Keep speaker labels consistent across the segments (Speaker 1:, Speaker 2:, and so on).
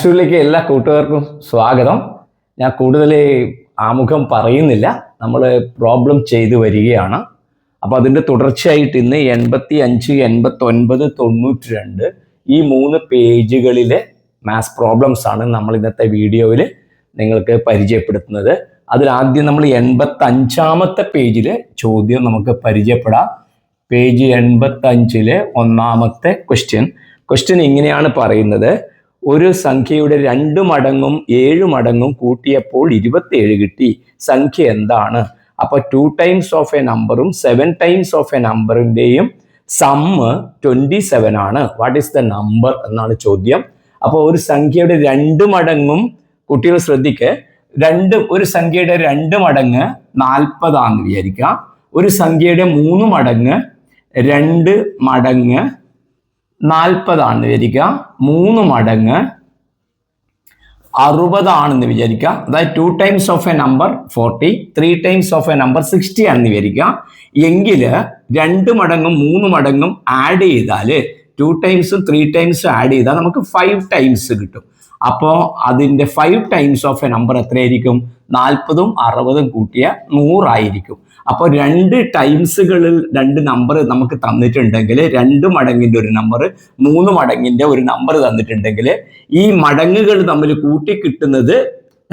Speaker 1: ലാംഗ്വേജിലേക്ക് എല്ലാ കൂട്ടുകാർക്കും സ്വാഗതം. ഞാൻ കൂടുതൽ ആമുഖം പറയുന്നില്ല, നമ്മൾ പ്രോബ്ലം ചെയ്തു വരികയാണ്. അപ്പോൾ അതിൻ്റെ തുടർച്ചയായിട്ട് ഇന്ന് 85, 89, 92 ഈ 3 പേജുകളിലെ മാത്സ് പ്രോബ്ലംസ് ആണ് നമ്മൾ ഇന്നത്തെ വീഡിയോയിൽ നിങ്ങൾക്ക് പരിചയപ്പെടുത്തുന്നത്. അതിലാദ്യം നമ്മൾ 85-ാമത്തെ പേജിലെ ചോദ്യം നമുക്ക് പരിചയപ്പെടാം. പേജ് 85-ലെ ഒന്നാമത്തെ ക്വസ്റ്റ്യൻ ഇങ്ങനെയാണ് പറയുന്നത്: ഒരു സംഖ്യയുടെ 2 മടങ്ങും 7 മടങ്ങും കൂട്ടിയപ്പോൾ 27 കിട്ടി. സംഖ്യ എന്താണ്? അപ്പോൾ 2 ടൈംസ് ഓഫ് എ നമ്പറും 7 ടൈംസ് ഓഫ് എ നമ്പറിൻ്റെയും സമ്മ് 27 ആണ്. വാട്ട് ഈസ് ദ നമ്പർ എന്നാണ് ചോദ്യം. അപ്പോൾ ഒരു സംഖ്യയുടെ 2 മടങ്ങും, കുട്ടികൾ ശ്രദ്ധിക്കുക, ഒരു സംഖ്യയുടെ 2 മടങ്ങ് 40 ആണെന്ന് വിചാരിക്കുക. ഒരു സംഖ്യയുടെ 3 മടങ്ങ് 2 മടങ്ങ് 40 ആണെന്ന് വിചാരിക്കുക. 3 മടങ്ങ് 60 ആണെന്ന് വിചാരിക്കുക. അതായത് 2 times of a number 40, 3 times of a number 60 ആണെന്ന് വിചാരിക്കുക. എങ്കിൽ 2 മടങ്ങും 3 മടങ്ങും ആഡ് ചെയ്താൽ, 2 ടൈംസും 3 ടൈംസും ആഡ് ചെയ്താൽ നമുക്ക് 5 ടൈംസ് കിട്ടും. അപ്പോൾ അതിൻ്റെ 5 ടൈംസ് ഓഫ് എ നമ്പർ എത്രയായിരിക്കും? 40ഉം 60ഉം കൂട്ടിയ 100 ആയിരിക്കും. അപ്പോൾ 2 ടൈംസുകളിൽ 2 നമ്പർ നമുക്ക് തന്നിട്ടുണ്ടെങ്കിൽ, 2 മടങ്ങിൻ്റെ ഒരു നമ്പർ, 3 മടങ്ങിൻ്റെ ഒരു നമ്പർ തന്നിട്ടുണ്ടെങ്കിൽ, ഈ മടങ്ങുകൾ തമ്മിൽ കൂട്ടിക്കിട്ടുന്നത്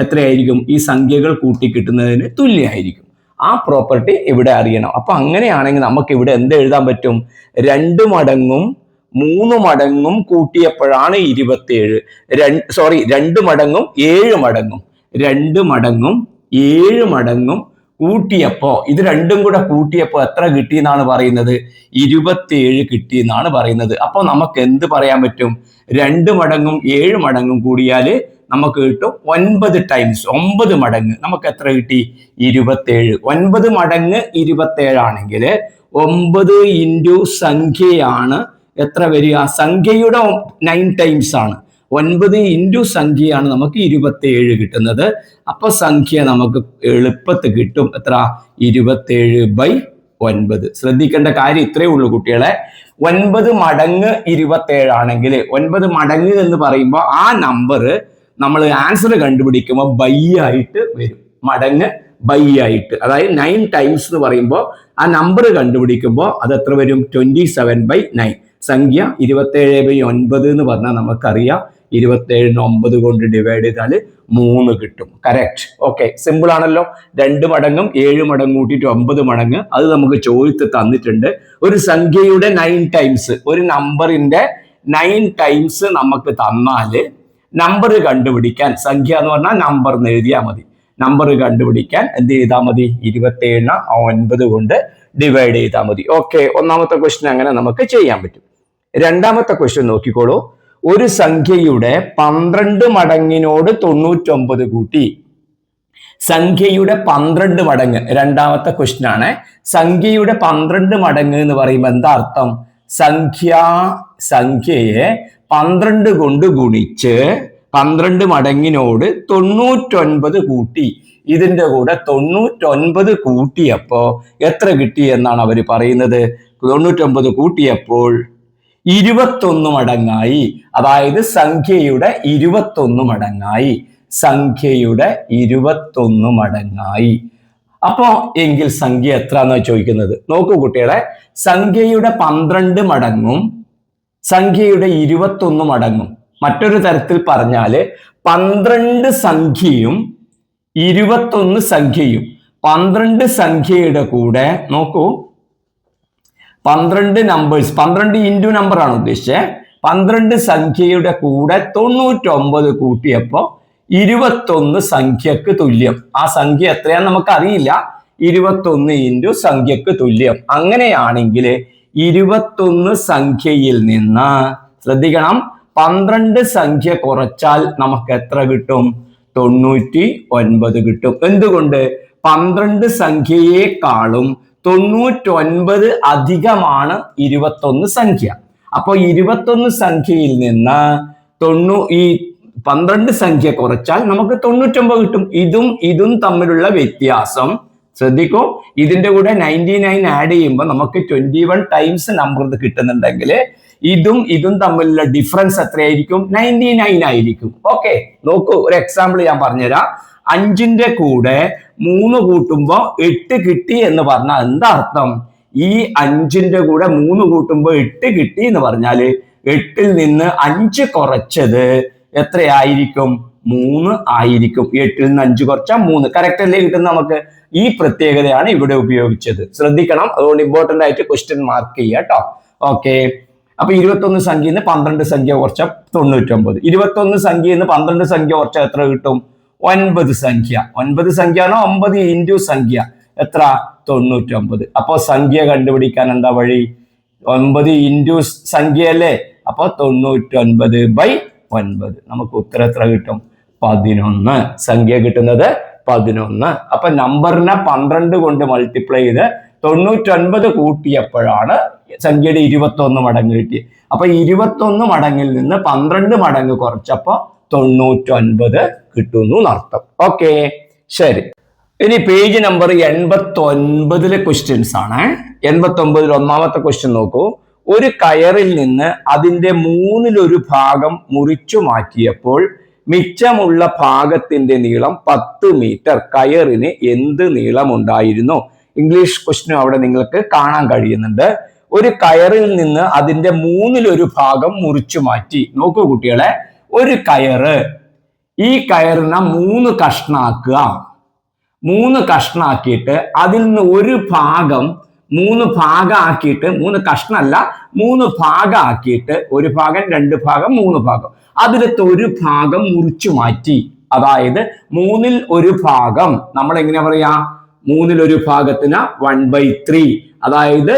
Speaker 1: എത്രയായിരിക്കും? ഈ സംഖ്യകൾ കൂട്ടിക്കിട്ടുന്നതിന് തുല്യമായിരിക്കും. ആ പ്രോപ്പർട്ടി ഇവിടെ അറിയണം. അപ്പൊ അങ്ങനെയാണെങ്കിൽ നമുക്ക് ഇവിടെ എന്ത് എഴുതാൻ പറ്റും? 2 മടങ്ങും 3 മടങ്ങും കൂട്ടിയപ്പോഴാണ് 27. 2 മടങ്ങും 7 മടങ്ങും, 2 മടങ്ങും 7 മടങ്ങും കൂട്ടിയപ്പോ, ഇത് രണ്ടും കൂടെ കൂട്ടിയപ്പോ എത്ര കിട്ടി എന്നാണ് പറയുന്നത്? 27 കിട്ടി എന്നാണ് പറയുന്നത്. അപ്പോൾ നമുക്ക് എന്ത് പറയാൻ പറ്റും? 2 മടങ്ങും 7 മടങ്ങും കൂടിയാൽ നമുക്ക് കിട്ടും 9 ടൈംസ്, 9 മടങ്ങ്. നമുക്ക് എത്ര കിട്ടി? 27. 9 മടങ്ങ് 27 ആണെങ്കിൽ 9 ഇൻറ്റു സംഖ്യയാണ് എത്ര വരിക? സംഖ്യയുടെ 9 ടൈംസ് ആണ്. 9 ഇൻറ്റു സംഖ്യയാണ് നമുക്ക് 27 കിട്ടുന്നത്. അപ്പൊ സംഖ്യ നമുക്ക് എളുപ്പത്തിൽ കിട്ടും. എത്ര? 27/9. ശ്രദ്ധിക്കേണ്ട കാര്യം ഇത്രയേ ഉള്ളൂ കുട്ടികളെ. 9 മടങ്ങ് 27 ആണെങ്കിൽ, 9 മടങ്ങ് എന്ന് പറയുമ്പോൾ ആ നമ്പർ നമ്മൾ ആൻസർ കണ്ടുപിടിക്കുമ്പോൾ ബൈ ആയിട്ട് വരും. മടങ്ങ് ബൈ ആയിട്ട്, അതായത് 9 ടൈംസ് എന്ന് പറയുമ്പോൾ ആ നമ്പർ കണ്ടുപിടിക്കുമ്പോൾ അത് എത്ര വരും? 27/9. സംഖ്യ 27/9 എന്ന് പറഞ്ഞാൽ നമുക്കറിയാം 27 9 കൊണ്ട് ഡിവൈഡ് ചെയ്താൽ 3 കിട്ടും. കറക്റ്റ്. ഓക്കെ, സിമ്പിൾ ആണല്ലോ. 2 മടങ്ങും 7 മടങ്ങും കൂട്ടിയിട്ട് 9 മടങ്ങ്. അത് നമുക്ക് ചോദിച്ച് തന്നിട്ടുണ്ട്. ഒരു സംഖ്യയുടെ 9 ടൈംസ്, ഒരു നമ്പറിന്റെ 9 ടൈംസ് നമുക്ക് തന്നാൽ നമ്പർ കണ്ടുപിടിക്കാൻ, സംഖ്യ എന്ന് പറഞ്ഞാൽ നമ്പർ എന്ന് എഴുതിയാൽ മതി. നമ്പർ കണ്ടുപിടിക്കാൻ എന്ത് ചെയ്താൽ മതി? 27 9 കൊണ്ട് ഡിവൈഡ് ചെയ്താൽ മതി. ഓക്കെ, ഒന്നാമത്തെ ക്വസ്റ്റ്യൻ അങ്ങനെ നമുക്ക് ചെയ്യാൻ പറ്റും. രണ്ടാമത്തെ ക്വസ്റ്റ്യൻ നോക്കിക്കോളൂ. ഒരു സംഖ്യയുടെ 12 മടങ്ങിനോട് 99 കൂട്ടി. സംഖ്യയുടെ 12 മടങ്ങ്, രണ്ടാമത്തെ ക്വസ്റ്റ്യൻ ആണ്. സംഖ്യയുടെ 12 മടങ്ങ് എന്ന് പറയുമ്പോൾ എന്താ അർത്ഥം? സംഖ്യയെ 12 കൊണ്ട് ഗുണിച്ച് 12 മടങ്ങിനോട് 99 കൂട്ടി. ഇതിന്റെ കൂടെ 99 കൂട്ടിയപ്പോ എത്ര കിട്ടി എന്നാണ് അവർ പറയുന്നത്? 99 കൂട്ടിയപ്പോൾ 21 മടങ്ങായി. അതായത് സംഖ്യയുടെ 21 മടങ്ങായി. സംഖ്യയുടെ 21 മടങ്ങായി. അപ്പോ എങ്കിൽ സംഖ്യ എത്ര എന്നാ ചോദിക്കുന്നത്? നോക്കൂ കുട്ടികളെ, സംഖ്യയുടെ 12 മടങ്ങും സംഖ്യയുടെ 21 മടങ്ങും. മറ്റൊരു തരത്തിൽ പറഞ്ഞാല് 12 സംഖ്യയും 21 സംഖ്യയും. 12 സംഖ്യയുടെ കൂടെ നോക്കൂ, 12 നമ്പേഴ്സ്, 12 ഇൻറ്റു നമ്പർ ആണ് ഉദ്ദേശിച്ചത്. 12 സംഖ്യയുടെ കൂടെ 99 കൂട്ടിയപ്പോ 21 സംഖ്യക്ക് തുല്യം. ആ സംഖ്യ എത്രയാന്ന് നമുക്ക് അറിയില്ല. 21 ഇൻറ്റു സംഖ്യക്ക് തുല്യം. അങ്ങനെയാണെങ്കിൽ 21 സംഖ്യയിൽ നിന്ന്, ശ്രദ്ധിക്കണം, 12 സംഖ്യ കുറച്ചാൽ നമുക്ക് എത്ര കിട്ടും? 99 കിട്ടും. എന്തുകൊണ്ട്? 12 സംഖ്യയെക്കാളും 99 അധികമാണ് 21 സംഖ്യ. അപ്പൊ 21 സംഖ്യയിൽ നിന്ന് ഈ 12 സംഖ്യ കുറച്ചാൽ നമുക്ക് 99 കിട്ടും. ഇതും തമ്മിലുള്ള വ്യത്യാസം ശ്രദ്ധിക്കൂ. ഇതിന്റെ കൂടെ 99 ആഡ് ചെയ്യുമ്പോൾ നമുക്ക് 21 ടൈംസ് നമ്പർ കിട്ടുന്നുണ്ടെങ്കിൽ ഇതും തമ്മിലുള്ള ഡിഫറൻസ് എത്രയായിരിക്കും? 99 ആയിരിക്കും. ഓക്കെ, നോക്കൂ, ഒരു എക്സാമ്പിൾ ഞാൻ പറഞ്ഞുതരാം. 5ന്റെ കൂടെ 3 കൂട്ടുമ്പോ 8 കിട്ടി എന്ന് പറഞ്ഞാൽ എന്താ അർത്ഥം? ഈ 5ന്റെ കൂടെ 3 കൂട്ടുമ്പോ 8 കിട്ടി എന്ന് പറഞ്ഞാല് 8ൽ നിന്ന് 5 കുറച്ചത് എത്രയായിരിക്കും? 3 ആയിരിക്കും. 8ൽ നിന്ന് 5 കുറച്ചാൽ 3. കറക്റ്റ് അല്ലേ കിട്ടുന്നത് നമുക്ക്? ഈ പ്രത്യേകതയാണ് ഇവിടെ ഉപയോഗിച്ചത്. ശ്രദ്ധിക്കണം, അതുകൊണ്ട് ഇമ്പോർട്ടന്റ് ആയിട്ട് ക്വസ്റ്റ്യൻ മാർക്ക് ചെയ്യുക കേട്ടോ. ഓക്കെ, അപ്പൊ 21 സംഖ്യയിൽ നിന്ന് 12 സംഖ്യ കുറച്ചാൽ 99. 21 സംഖ്യയിൽ നിന്ന് 12 സംഖ്യ കുറച്ചാൽ എത്ര കിട്ടും? 9 സംഖ്യ. 9 സംഖ്യ ആണോ? 9 ഇൻറ്റു സംഖ്യ എത്ര? 99. അപ്പൊ സംഖ്യ കണ്ടുപിടിക്കാൻ എന്താ വഴി? 9 ഇൻറ്റു സംഖ്യ അല്ലേ? അപ്പൊ 99/9. നമുക്ക് ഉത്തരം എത്ര കിട്ടും? 11. സംഖ്യ കിട്ടുന്നത് 11. അപ്പൊ നമ്പറിനെ 12 കൊണ്ട് മൾട്ടിപ്ലൈ ചെയ്ത് 99 കൂട്ടിയപ്പോഴാണ് സംഖ്യയുടെ 21 മടങ്ങ് കിട്ടിയത്. അപ്പൊ 21 മടങ്ങിൽ നിന്ന് 12 മടങ്ങ് കുറച്ചപ്പോ 99 കിട്ടുന്നു എന്നർത്ഥം. ഓക്കെ, ശരി. ഇനി പേജ് നമ്പർ 89 ക്വസ്റ്റ്യൻസ് ആണ്. 89 ഒന്നാമത്തെ ക്വസ്റ്റ്യൻ നോക്കൂ. ഒരു കയറിൽ നിന്ന് അതിന്റെ 1/3 ഭാഗം മുറിച്ചു മാറ്റിയപ്പോൾ മിച്ചമുള്ള ഭാഗത്തിന്റെ നീളം 10 മീറ്റർ. കയറിന് എന്ത് നീളം ഉണ്ടായിരുന്നു? ഇംഗ്ലീഷ് ക്വസ്റ്റ്യൻ അവിടെ നിങ്ങൾക്ക് കാണാൻ കഴിയുന്നുണ്ട്. ഒരു കയറിൽ നിന്ന് അതിന്റെ 1/3 ഭാഗം മുറിച്ചു മാറ്റി. നോക്കൂ കുട്ടികളെ, ഒരു കയറ്, ഈ കയറിനെ 3 കഷ്ണാക്കുക. 3 കഷ്ണാക്കിയിട്ട് അതിൽ നിന്ന് ഒരു ഭാഗം 3 ഭാഗമാക്കിയിട്ട്, 3 കഷ്ണമല്ല 3 ഭാഗമാക്കിയിട്ട്, ഒരു ഭാഗം 2 ഭാഗം 3 ഭാഗം, അതിലത്തെ ഒരു ഭാഗം മുറിച്ചു മാറ്റി. അതായത് 1/3 ഭാഗം നമ്മൾ എങ്ങനെ പറയാ? 1/3 ഭാഗത്തിന് 1/3, അതായത്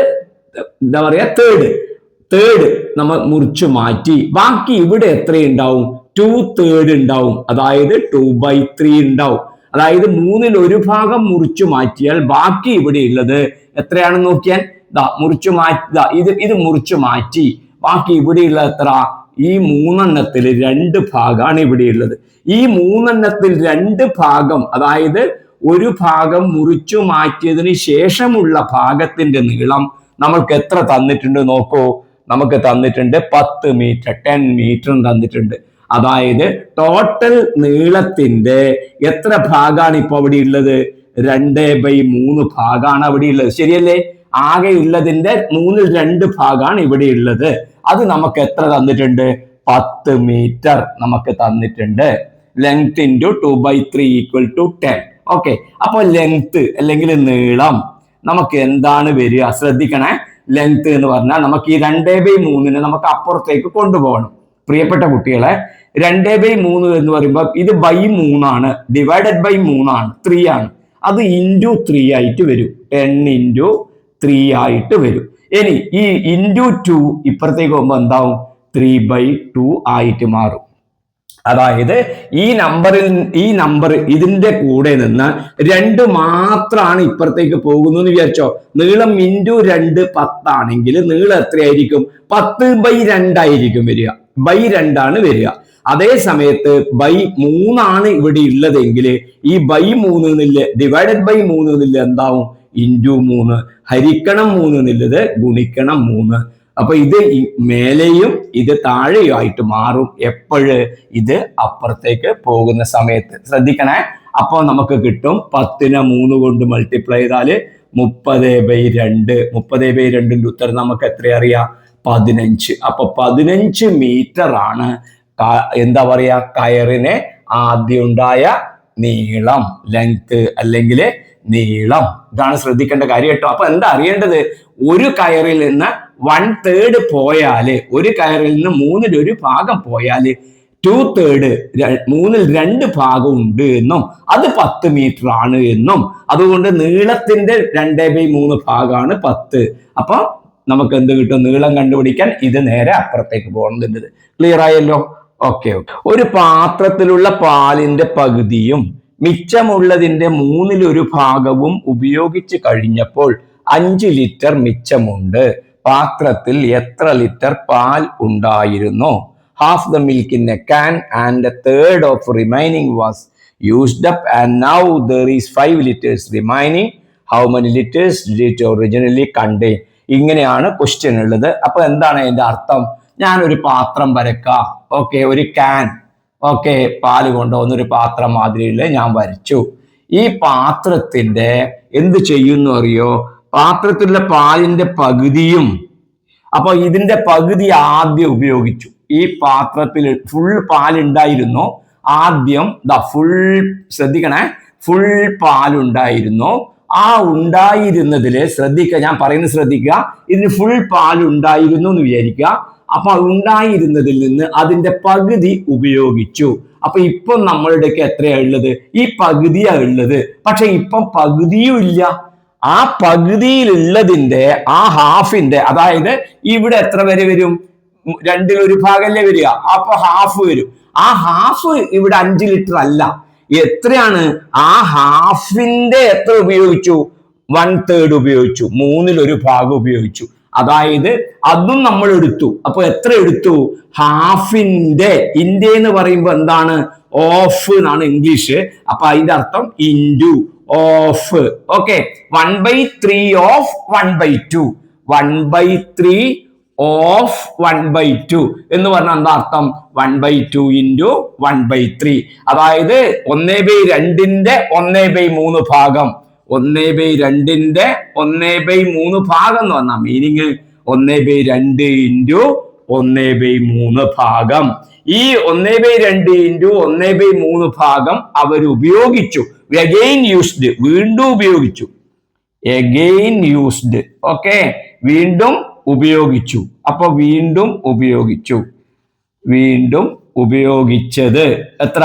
Speaker 1: എന്താ പറയാ? തേർഡ് നമ്മൾ മുറിച്ചു മാറ്റി. ബാക്കി ഇവിടെ എത്രയുണ്ടാവും? 2/3 ഉണ്ടാവും, അതായത് 2/3 ഉണ്ടാവും. അതായത് 1/3 ഭാഗം മുറിച്ചു മാറ്റിയാൽ ബാക്കി ഇവിടെ ഉള്ളത് എത്രയാണെന്ന് നോക്കിയാൽ മുറിച്ചു മാറ്റി, ഇത് മുറിച്ചു മാറ്റി. ബാക്കി ഇവിടെയുള്ള എത്ര? ഈ 3 2 ഭാഗമാണ് ഇവിടെ ഉള്ളത്. ഈ 3 2 ഭാഗം, അതായത് ഒരു ഭാഗം മുറിച്ചു മാറ്റിയതിന് ശേഷമുള്ള ഭാഗത്തിന്റെ നീളം നമ്മൾക്ക് എത്ര തന്നിട്ടുണ്ട് നോക്കൂ. നമുക്ക് തന്നിട്ടുണ്ട് 10 മീറ്റർ, 10 മീറ്റർ തന്നിട്ടുണ്ട്. അതായത് ടോട്ടൽ നീളത്തിന്റെ എത്ര ഭാഗമാണ് ഇപ്പൊ അവിടെ ഉള്ളത്? 2/3 ഭാഗമാണ് അവിടെ ഉള്ളത്. ശരിയല്ലേ? ആകെ ഉള്ളതിന്റെ 2 ഭാഗമാണ് ഇവിടെ ഉള്ളത്. അത് നമുക്ക് എത്ര തന്നിട്ടുണ്ട്? 10 മീറ്റർ നമുക്ക് തന്നിട്ടുണ്ട്. Length into 2/3 = 10. ഓക്കെ, അപ്പൊ ലെങ്ത് അല്ലെങ്കിൽ നീളം നമുക്ക് എന്താണ് വരിക? ശ്രദ്ധിക്കണേ, ലെങ്ത് എന്ന് പറഞ്ഞാൽ നമുക്ക് ഈ 2/3 നമുക്ക് അപ്പുറത്തേക്ക് കൊണ്ടുപോകണം. പ്രിയപ്പെട്ട കുട്ടികളെ, 2/3 എന്ന് പറയുമ്പോൾ ഇത് /3 ആണ്, ഡിവൈഡഡ് ബൈ 3 ആണ്, 3 ആണ്. അത് ഇൻറ്റു 3 ആയിട്ട് വരും. 10 × 3 ആയിട്ട് വരും. ഇനി ഈ ഇൻറ്റു 2 ഇപ്പുറത്തേക്ക് പോകുമ്പോൾ എന്താവും? 3/2 ആയിട്ട് മാറും. അതായത് ഈ നമ്പർ ഇതിന്റെ കൂടെ നിന്ന് 2 മാത്രമാണ് ഇപ്പുറത്തേക്ക് പോകുന്നു എന്ന് വിചാരിച്ചോ. നീളം ഇൻറ്റു 2 10 ആണെങ്കിൽ നീളം എത്രയായിരിക്കും? 10/2 ആയിരിക്കും വരിക. /2 ആണ് വരിക. അതേ സമയത്ത് /3 ആണ് ഇവിടെ ഉള്ളതെങ്കിൽ ഈ /3 ഡിവൈഡഡ് ബൈ 3 എന്താവും? ഇൻറ്റു 3. ഹരിക്കണം 3 എന്നുള്ളത് ഗുണിക്കണം 3. അപ്പൊ ഇത് മേലെയും ഇത് താഴെയുമായിട്ട് മാറും. എപ്പോഴ്? ഇത് അപ്പുറത്തേക്ക് പോകുന്ന സമയത്ത്. ശ്രദ്ധിക്കണേ. അപ്പൊ നമുക്ക് കിട്ടും 10നെ 3 കൊണ്ട് മൾട്ടിപ്ലൈ ചെയ്താല് 30/2. 30/2ന്റെ ഉത്തരം നമുക്ക് എത്ര അറിയാം? 15. അപ്പൊ 15 മീറ്റർ ആണ് എന്താ പറയാ? കയറിന് ആദ്യം ഉണ്ടായ നീളം, ലെങ്ത് അല്ലെങ്കിൽ നീളം. ഇതാണ് ശ്രദ്ധിക്കേണ്ട കാര്യം കേട്ടോ. അപ്പൊ എന്താ അറിയേണ്ടത്? ഒരു കയറിൽ നിന്ന് 1/3 പോയാല്, ഒരു കയറിൽ നിന്ന് 1/3 ഭാഗം പോയാല് 2/3 3ൽ 2 ഭാഗം ഉണ്ട് എന്നും അത് 10 മീറ്റർ ആണ് എന്നും, അതുകൊണ്ട് നീളത്തിന്റെ 2/3 ഭാഗമാണ് 10. അപ്പൊ നമുക്ക് എന്ത് കിട്ടും? നീളം കണ്ടുപിടിക്കാൻ ഇത് നേരെ അപ്പുറത്തേക്ക് പോകുന്നത്. ക്ലിയർ ആയല്ലോ? ഓക്കെ. ഒരു പാത്രത്തിലുള്ള പാലിന്റെ പകുതിയും മിച്ചമുള്ളതിന്റെ 1/3 ഭാഗവും ഉപയോഗിച്ച് കഴിഞ്ഞപ്പോൾ 5 ലിറ്റർ മിച്ചമുണ്ട്. പാത്രത്തിൽ എത്ര ലിറ്റർ പാൽ ഉണ്ടായിരുന്നു? Half the milk in a can and a third of remaining was used up and now there is 5 liters remaining. How many liters did it originally contain? ഇങ്ങനെയാണ് ക്വസ്റ്റ്യൻ ഉള്ളത്. അപ്പൊ എന്താണ് അതിന്റെ അർത്ഥം? ഞാനൊരു പാത്രം വരക്കാം. ഓക്കെ, ഒരു ക്യാൻ, ഓക്കെ, പാല് കൊണ്ടുവന്നൊരു പാത്രം മാതിരിയുള്ള ഞാൻ വരച്ചു. ഈ പാത്രത്തിന്റെ എന്ത് ചെയ്യുന്നു അറിയോ? പാത്രത്തിലുള്ള പാലിന്റെ പകുതിയും, അപ്പൊ ഇതിന്റെ പകുതി ആദ്യം ഉപയോഗിച്ചു. ഈ പാത്രത്തിൽ ഫുൾ പാലുണ്ടായിരുന്നു ആദ്യം, ഫുൾ, ശ്രദ്ധിക്കണേ, ഫുൾ പാലുണ്ടായിരുന്നു. ആ ഉണ്ടായിരുന്നതില് ശ്രദ്ധിക്കുക, ഞാൻ പറയുന്നത് ശ്രദ്ധിക്കുക, ഇതിന് ഫുൾ പാലുണ്ടായിരുന്നു എന്ന് വിചാരിക്കുക. അപ്പൊ ഉണ്ടായിരുന്നതിൽ നിന്ന് അതിന്റെ പകുതി ഉപയോഗിച്ചു. അപ്പൊ ഇപ്പൊ നമ്മളുടെയൊക്കെ എത്രയാ ഉള്ളത്? ഈ പകുതിയാ ഉള്ളത്. പക്ഷെ ഇപ്പം പകുതിയും ഇല്ല. ആ പകുതിയിലുള്ളതിന്റെ, ആ ഹാഫിന്റെ, അതായത് ഇവിടെ എത്ര വരെ വരും? 2/1 ഭാഗല്ലേ വരിക, അപ്പൊ ഹാഫ് വരും. ആ ഹാഫ് ഇവിടെ 5 ലിറ്റർ അല്ല. എത്രയാണ്? ആ ഹാഫിന്റെ എത്ര ഉപയോഗിച്ചു? 1/3 ഉപയോഗിച്ചു, 1/3 ഭാഗം ഉപയോഗിച്ചു. അതായത് അതും നമ്മൾ എടുത്തു. അപ്പൊ എത്ര എടുത്തു? ഹാഫിന്റെ, ഇന്ത്യ എന്ന് പറയുമ്പോൾ എന്താണ്? ഓഫ് എന്നാണ് ഇംഗ്ലീഷ്. അപ്പൊ അതിന്റെ അർത്ഥം into, of. Okay, 1/3 of 1/2, 1/3 of 1/2 എന്ന് പറഞ്ഞാൽ എന്താ അർത്ഥം? 1/2 ഇൻറ്റു 1/3. അതായത് 1/2ന്റെ 1/3 ഭാഗം, 1/2ന്റെ 1/3 ഭാഗം എന്ന് പറഞ്ഞാൽ മീനിങ് 1/2 ഇൻറ്റു 1/3 ഭാഗം. ഈ 1/2 ഇൻറ്റു 1/3 ഭാഗം അവർ ഉപയോഗിച്ചു. അഗെയിൻ യൂസ്ഡ്, വീണ്ടും ഉപയോഗിച്ചു. അഗെയിൻ യൂസ്ഡ്, ഓക്കെ, വീണ്ടും ഉപയോഗിച്ചു. അപ്പൊ വീണ്ടും ഉപയോഗിച്ചു. വീണ്ടും ഉപയോഗിച്ചത് എത്ര?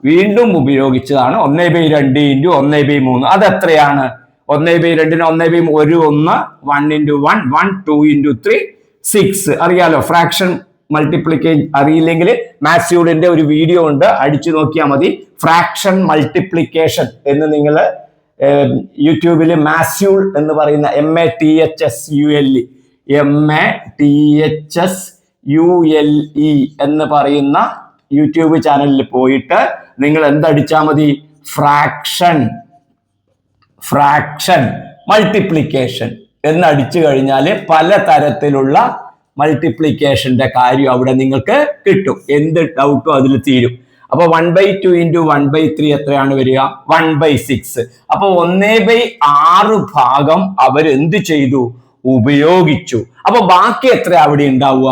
Speaker 1: വീണ്ടും ഉപയോഗിച്ചതാണ് 1/2 ഇൻറ്റു 1/3. അതെത്രയാണ്? 1/2ന് 1/3, 1 1 into 1 1, 2 into 3 6. അറിയാലോ, ഫ്രാക്ഷൻ മൾട്ടിപ്ലിക്കേഷൻ അറിയില്ലെങ്കിൽ മാത്സ്യൂഡിന്റെ ഒരു വീഡിയോ ഉണ്ട്, അടിച്ചു നോക്കിയാൽ മതി. ഫ്രാക്ഷൻ മൾട്ടിപ്ലിക്കേഷൻ എന്ന് നിങ്ങൾ യൂട്യൂബിൽ മാത്സ്യൂഡ് എന്ന് പറയുന്ന MATHSULE എന്ന് പറയുന്ന യൂട്യൂബ് ചാനലിൽ പോയിട്ട് നിങ്ങൾ എന്തടിച്ചാൽ മതി? ഫ്രാക്ഷൻ മൾട്ടിപ്ലിക്കേഷൻ എന്ന് അടിച്ചു കഴിഞ്ഞാൽ പലതരത്തിലുള്ള മൾട്ടിപ്ലിക്കേഷന്റെ കാര്യം അവിടെ നിങ്ങൾക്ക് കിട്ടും. എന്ത് ഡൗട്ടും അതിൽ തീരും. അപ്പൊ 1/2 ഇൻറ്റു 1/3 എത്രയാണ് വരിക? 1/6. അപ്പൊ 1/6 ഭാഗം അവർ എന്ത് ചെയ്തു? ഉപയോഗിച്ചു. അപ്പൊ ബാക്കി എത്ര അവിടെ ഉണ്ടാവുക?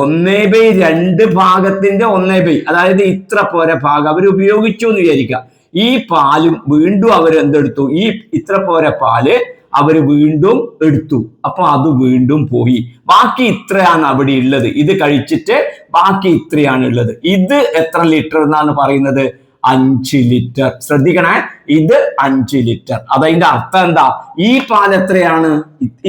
Speaker 1: 1/2 ഭാഗത്തിന്റെ 1/, അതായത് ഇത്ര പോരെ ഭാഗം അവർ ഉപയോഗിച്ചു എന്ന് വിചാരിക്കുക. ഈ പാലും വീണ്ടും അവർ എന്തെടുത്തു? ഈ ഇത്ര പോരെ പാല് അവർ വീണ്ടും എടുത്തു. അപ്പൊ അത് വീണ്ടും പോയി. ബാക്കി ഇത്രയാണ് അവിടെ ഉള്ളത്. ഇത് കഴിച്ചിട്ട് ബാക്കി ഇത്രയാണ് ഉള്ളത്. ഇത് എത്ര ലിറ്റർ എന്നാണ് പറയുന്നത്? 5 ലിറ്റർ. ശ്രദ്ധിക്കണേ, ഇത് 5 ലിറ്റർ. അതതിന്റെ അർത്ഥം എന്താ? ഈ പാൽ എത്രയാണ്?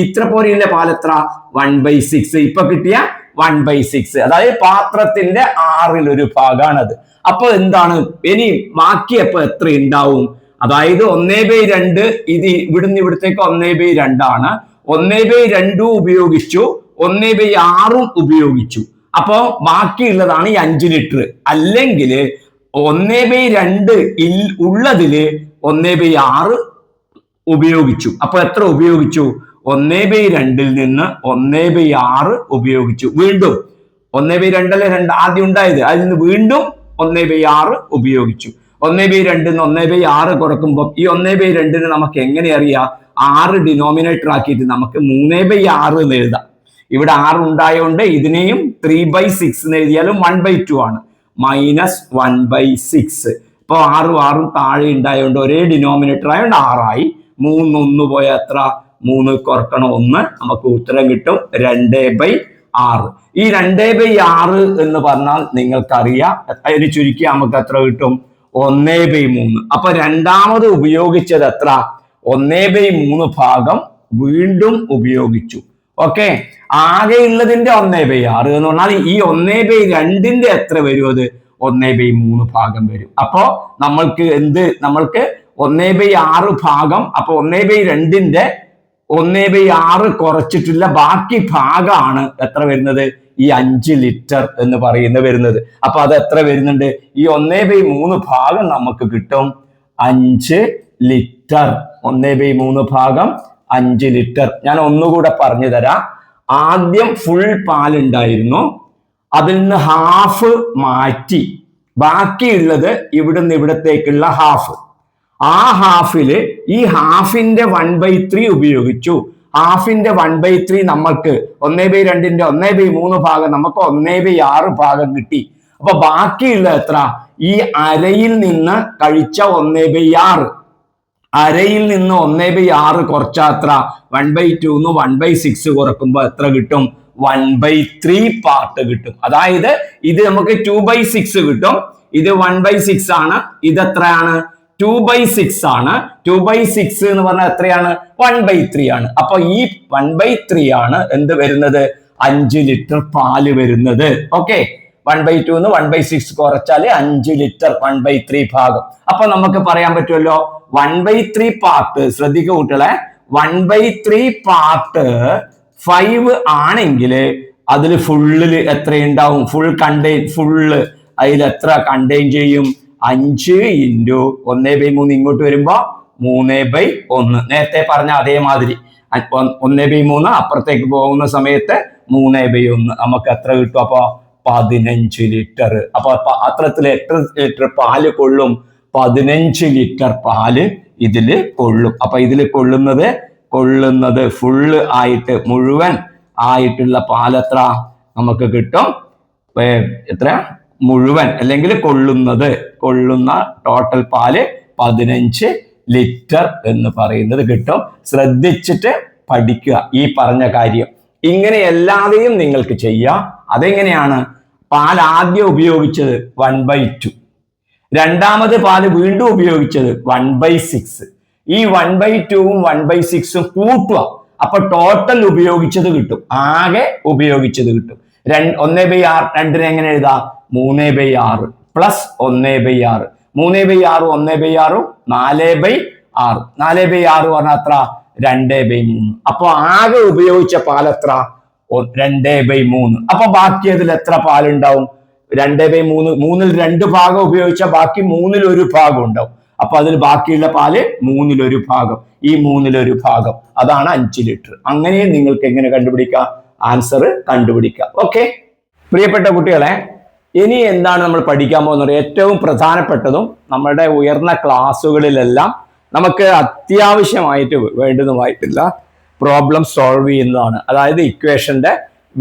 Speaker 1: ഇത്ര പോലെയുള്ള പാൽ എത്ര? 1/6. ഇപ്പൊ കിട്ടിയ 1/6, അതായത് പാത്രത്തിന്റെ 1/6 ഭാഗമാണത്. അപ്പൊ എന്താണ് ഇനി ബാക്കി? അപ്പൊ എത്ര ഉണ്ടാവും? അതായത് 1/2, ഇത് ഇവിടുന്ന് ഇവിടത്തേക്ക് 1/2 ആണ്. 1/2 ഉപയോഗിച്ചു, 1/6 ഉപയോഗിച്ചു. അപ്പോ ബാക്കിയുള്ളതാണ് ഈ 5 ലിറ്റർ. അല്ലെങ്കിൽ 1/2 ഉള്ളതില് 1/6 ഉപയോഗിച്ചു. അപ്പൊ എത്ര ഉപയോഗിച്ചു? 1/2 നിന്ന് 1/6 ഉപയോഗിച്ചു. വീണ്ടും 1/2 ആദ്യം ഉണ്ടായത്, അതിൽ നിന്ന് വീണ്ടും 1/6 ഉപയോഗിച്ചു. 1/2 1/6 കുറക്കുമ്പോൾ ഈ 1/2 നമുക്ക് എങ്ങനെ അറിയാം? 6 ഡിനോമിനേറ്റർ ആക്കിയിട്ട് നമുക്ക് 3/6 എന്ന് എഴുതാം. ഇവിടെ 6 ഉണ്ടായതുകൊണ്ട് ഇതിനെയും 3/6 എന്ന് എഴുതിയാലും 1/2 ആണ്. -1/6. ഇപ്പൊ 6 താഴെ ഉണ്ടായതുകൊണ്ട് ഒരേ ഡിനോമിനേറ്റർ ആയതുകൊണ്ട് 6 ആയി. 3 1 പോയ എത്ര? 3 കുറക്കണം 1, നമുക്ക് ഉത്തരം കിട്ടും 2/6. ഈ 2/6 എന്ന് പറഞ്ഞാൽ നിങ്ങൾക്കറിയാം, അതിന് ചുരുക്കി നമുക്ക് എത്ര കിട്ടും? 1/3. അപ്പൊ രണ്ടാമത് ഉപയോഗിച്ചത് എത്ര? 1/3 ഭാഗം വീണ്ടും ഉപയോഗിച്ചു. ഓക്കെ, ആകെ ഉള്ളതിന്റെ 1/6 എന്ന് പറഞ്ഞാൽ ഈ 1/2 എത്ര വരും? അത് 1/3 ഭാഗം വരും. അപ്പോ നമ്മൾക്ക് നമ്മൾക്ക് 1/6 ഭാഗം, അപ്പൊ 1/2 1/6 കുറച്ചിട്ടുള്ള ബാക്കി ഭാഗമാണ് എത്ര വരുന്നത്? ഈ 5 ലിറ്റർ എന്ന് വരുന്നത്. അപ്പൊ അത് എത്ര വരുന്നുണ്ട്? ഈ 1/3 ഭാഗം നമുക്ക് കിട്ടും 5 ലിറ്റർ. 1/3 ഭാഗം 5 ലിറ്റർ. ഞാൻ ഒന്നുകൂടെ പറഞ്ഞു തരാം. ആദ്യം ഫുൾ പാലുണ്ടായിരുന്നു, അതിൽ നിന്ന് ഹാഫ് മാറ്റി, ബാക്കിയുള്ളത് ഇവിടുന്ന് ഇവിടത്തേക്കുള്ള ഹാഫ്. ആ ഹാഫില് ഈ ഹാഫിന്റെ 1/3 ഉപയോഗിച്ചു. ഹാഫിന്റെ 1/3 നമ്മൾക്ക് 1/2ന്റെ 1/3 ഭാഗം നമുക്ക് 1/6 ഭാഗം കിട്ടി. അപ്പൊ ബാക്കിയുള്ള എത്ര? ഈ അരയിൽ നിന്ന് കഴിച്ച 1/6, അരയിൽ നിന്ന് 1/6 കുറച്ചാ എത്ര? 1/2 1/6 കുറക്കുമ്പോ എത്ര കിട്ടും? 1/3 പാർട്ട് കിട്ടും. അതായത് ഇത് നമുക്ക് 2/6 കിട്ടും, ഇത് 1/6 ആണ്, ഇത് എത്രയാണ്? 2/6 ആണ്. 2/6 എന്ന് പറഞ്ഞാൽ എത്രയാണ്? 1/3 ആണ്. അപ്പൊ ഈ 1/3 ആണ് എന്ത് വരുന്നത്? 5 ലിറ്റർ പാല് വരുന്നത്. ഓക്കെ, 1/2 1/6 കുറച്ചാല് 5 ലിറ്റർ, 1/3 ഭാഗം. അപ്പൊ നമുക്ക് പറയാൻ പറ്റുമല്ലോ 1/3 പാർട്ട്. ശ്രദ്ധിക്കുക കുട്ടികളെ, 1/3 പാർട്ട് 5 ആണെങ്കിൽ അതിൽ ഫുള്ളില് എത്രയുണ്ടാവും? ഫുൾ കണ്ടെയ്ൻ, ഫുള്ള് അതിൽ എത്ര കണ്ടെയ്ൻ ചെയ്യും? 5 × 1/3 ഇങ്ങോട്ട് വരുമ്പോ 3/1. നേരത്തെ പറഞ്ഞ അതേമാതിരി 1/3 അപ്പുറത്തേക്ക് പോകുന്ന സമയത്ത് 3/1. നമുക്ക് എത്ര കിട്ടും? അപ്പൊ 15 ലിറ്റർ. അപ്പൊ അത്രത്തിൽ എത്ര ലിറ്റർ പാല് കൊള്ളും? 15 ലിറ്റർ പാല് ഇതില് കൊള്ളും. അപ്പൊ ഇതില് കൊള്ളുന്നത് ഫുള്ള് ആയിട്ട്, മുഴുവൻ ആയിട്ടുള്ള പാലെത്ര നമുക്ക് കിട്ടും? എത്ര? മുഴുവൻ അല്ലെങ്കിൽ കൊള്ളുന്ന ടോട്ടൽ പാല് 15 ലിറ്റർ എന്ന് പറയുന്നത് കിട്ടും. ശ്രദ്ധിച്ചിട്ട് പഠിക്കുക ഈ പറഞ്ഞ കാര്യം. ഇങ്ങനെ എല്ലാവരെയും നിങ്ങൾക്ക് ചെയ്യാം. അതെങ്ങനെയാണ്? പാൽ ആദ്യം ഉപയോഗിച്ചത് 1/2, രണ്ടാമത് പാല് വീണ്ടും ഉപയോഗിച്ചത് 1/6. ഈ 1/2 1/6 കൂട്ടുക, അപ്പൊ ടോട്ടൽ ഉപയോഗിച്ചത് കിട്ടും, ആകെ ഉപയോഗിച്ചത് കിട്ടും. 1/6 രണ്ടിനെ എങ്ങനെ എഴുതാം? 3/6 പ്ലസ് 1/6. 3/6 1/6 4/6. 4/6 പറഞ്ഞാൽ എത്ര? 2/3. അപ്പൊ ആകെ ഉപയോഗിച്ച പാലെത്ര? 2/3. അപ്പൊ ബാക്കി അതിൽ എത്ര പാലുണ്ടാവും? 2/3. 3ൽ 2 ഭാഗം ഉപയോഗിച്ചാൽ ബാക്കി 3ൽ 1 ഭാഗം ഉണ്ടാവും. അപ്പൊ അതിൽ ബാക്കിയുള്ള പാല് 3ൽ 1 ഭാഗം. ഈ 3ൽ 1 ഭാഗം അതാണ് 5 ലിറ്റർ. അങ്ങനെ നിങ്ങൾക്ക് എങ്ങനെ കണ്ടുപിടിക്കാം? ആൻസർ കണ്ടുപിടിക്കാം. ഓക്കെ പ്രിയപ്പെട്ട കുട്ടികളെ, ഇനി എന്താണ് നമ്മൾ പഠിക്കാൻ പോകുന്നത്? ഏറ്റവും പ്രധാനപ്പെട്ടതും നമ്മുടെ ഉയർന്ന ക്ലാസ്സുകളിലെല്ലാം നമുക്ക് അത്യാവശ്യമായിട്ട് വേണ്ടുന്നതായിട്ടുള്ള പ്രോബ്ലം സോൾവ് ചെയ്യുന്നതാണ്. അതായത് ഇക്വേഷന്റെ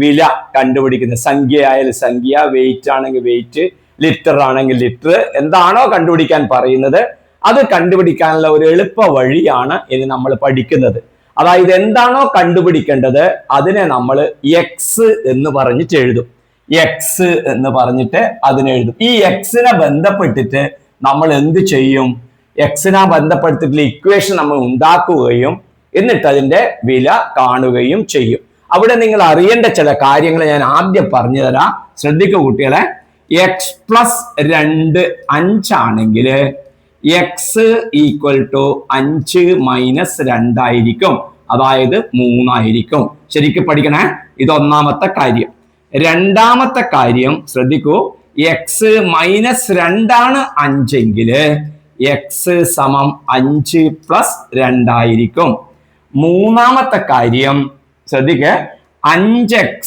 Speaker 1: വില കണ്ടുപിടിക്കുന്നത്. സംഖ്യ ആയാലും സംഖ്യ, വെയിറ്റ് ആണെങ്കിൽ വെയിറ്റ്, ലിറ്റർ ആണെങ്കിൽ ലിറ്റർ, എന്താണോ കണ്ടുപിടിക്കാൻ പറയുന്നത് അത് കണ്ടുപിടിക്കാനുള്ള ഒരു എളുപ്പ വഴിയാണ് ഇനി നമ്മൾ പഠിക്കുന്നത്. അതായത് എന്താണോ കണ്ടുപിടിക്കേണ്ടത് അതിനെ നമ്മൾ എക്സ് എന്ന് പറഞ്ഞിട്ട് എഴുതും. എക്സ് എന്ന് പറഞ്ഞിട്ട് അതിനെഴുതും. ഈ എക്സിനെ ബന്ധപ്പെട്ടിട്ട് നമ്മൾ എന്ത് ചെയ്യും? എക്സിനെ ബന്ധപ്പെടുത്തിയിട്ടുള്ള ഇക്വേഷൻ നമ്മൾ ഉണ്ടാക്കുകയും എന്നിട്ട് അതിന്റെ വില കാണുകയും ചെയ്യും. അവിടെ നിങ്ങൾ അറിയേണ്ട ചില കാര്യങ്ങൾ ഞാൻ ആദ്യം പറഞ്ഞു തരാം. ശ്രദ്ധിക്കുക കുട്ടികളെ. എക്സ് പ്ലസ് 2 5 ആണെങ്കിൽ എക്സ് ഈക്വൽ ടു 5 മൈനസ് 2 ആയിരിക്കും. അതായത് 3 ആയിരിക്കും. ശരിക്കും പഠിക്കണേ. ഇത് ഒന്നാമത്തെ കാര്യം. രണ്ടാമത്തെ കാര്യം ശ്രദ്ധിക്കൂ. എക്സ് മൈനസ് 2 ആണ് 5 എങ്കിൽ എക്സ് സമം 5 പ്ലസ് 2 ആയിരിക്കും. മൂന്നാമത്തെ കാര്യം ശ്രദ്ധിക്കുക. 5x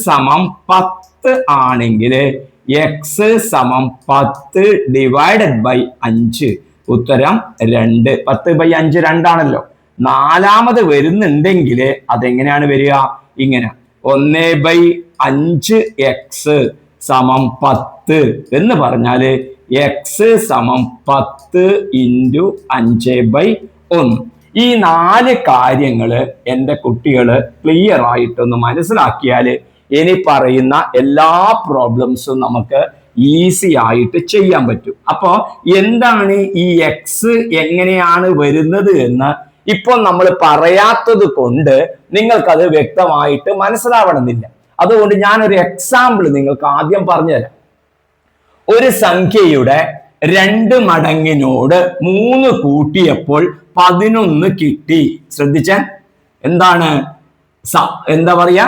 Speaker 1: സമം 10 ആണെങ്കിൽ എക്സ് സമം 10 ഡിവൈഡഡ് ബൈ 5. ഉത്തരം 2. 10/5 2 ആണല്ലോ. നാലാമത് വരുന്നുണ്ടെങ്കിൽ അതെങ്ങനെയാണ് വരിക? ഇങ്ങനെ 1/5x സമം 10 എന്ന് പറഞ്ഞാല് എക്സ് സമം 10 × 5/1. ഈ 4 കാര്യങ്ങള് എൻ്റെ കുട്ടികള് ക്ലിയർ ആയിട്ടൊന്ന് മനസ്സിലാക്കിയാൽ ഇനി പറയുന്ന എല്ലാ പ്രോബ്ലംസും നമുക്ക് ഈസി ആയിട്ട് ചെയ്യാൻ പറ്റും. അപ്പോ എന്താണ് ഈ എക്സ് എങ്ങനെയാണ് വരുന്നത് എന്ന് ഇപ്പോൾ നമ്മൾ പറയാത്തത് കൊണ്ട് നിങ്ങൾക്കത് വ്യക്തമായിട്ട് മനസ്സിലാവണമെന്നില്ല. അതുകൊണ്ട് ഞാനൊരു എക്സാമ്പിൾ നിങ്ങൾക്ക് ആദ്യം പറഞ്ഞുതരാം. ഒരു സംഖ്യയുടെ 2 മടങ്ങിനോട് 3 കൂട്ടിയപ്പോൾ 11 കിട്ടി. ശ്രദ്ധിച്ച എന്താണ്? എന്താ പറയാ?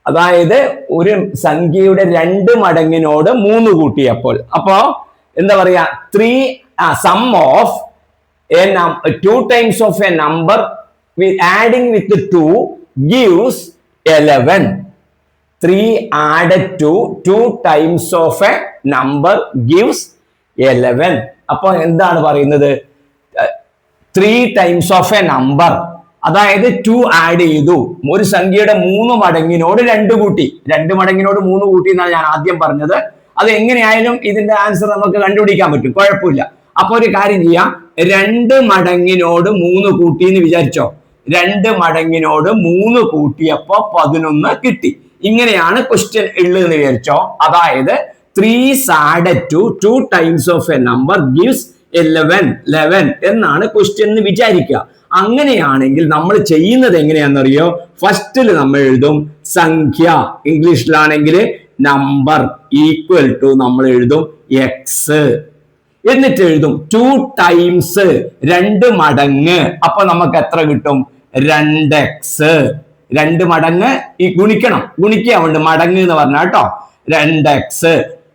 Speaker 1: അതായത് ഒരു സംഖ്യയുടെ 2 മടങ്ങിനോട് 3 കൂട്ടിയപ്പോൾ, അപ്പോ എന്താ പറയാ? Sum of 2 times of a number adding with 2 gives 11. 3 added to 2 times of a number gives 11. അപ്പോൾ എന്താണ് പറയുന്നത്? 3 times of a number, അതായത് 2 ആഡ് ചെയ്തു, ഒരു സംഖ്യയുടെ 3 മടങ്ങിനോട് 2 കൂട്ടി. 2 മടങ്ങിനോട് 3 കൂട്ടി എന്നാണ് ഞാൻ ആദ്യം പറഞ്ഞത്. അത് എങ്ങനെയായാലും ഇതിന്റെ ആൻസർ നമുക്ക് കണ്ടുപിടിക്കാൻ പറ്റും, കുഴപ്പമില്ല. അപ്പൊ ഒരു കാര്യം ചെയ്യാം, 2 മടങ്ങിനോട് 3 കൂട്ടി എന്ന് വിചാരിച്ചോ. 2 മടങ്ങിനോട് 3 കൂട്ടിയപ്പോ 11 കിട്ടി. ഇങ്ങനെയാണ് ക്വസ്റ്റ്യൻ ഉള്ളതെന്ന് വിചാരിച്ചോ. അതായത് 3 added to 2 times of a number gives 11 എന്നാണ് ക്വസ്റ്റ്യൻ എന്ന് വിചാരിക്കുക. അങ്ങനെയാണെങ്കിൽ നമ്മൾ ചെയ്യുന്നത് എങ്ങനെയാണെന്നറിയോ? ഫസ്റ്റിൽ നമ്മൾ എഴുതും സംഖ്യ, ഇംഗ്ലീഷിലാണെങ്കിൽ നമ്പർ ഈക്വൽ ടു നമ്മൾ എഴുതും എക്സ്, എന്നിട്ട് എഴുതും 2 times 2 മടങ്ങ്. അപ്പൊ നമുക്ക് എത്ര കിട്ടും? 2x. 2 മടങ്ങ് ഈ ഗുണിക്കുക ഉണ്ട്, മടങ്ങ് എന്ന് പറഞ്ഞ കേട്ടോ. 2x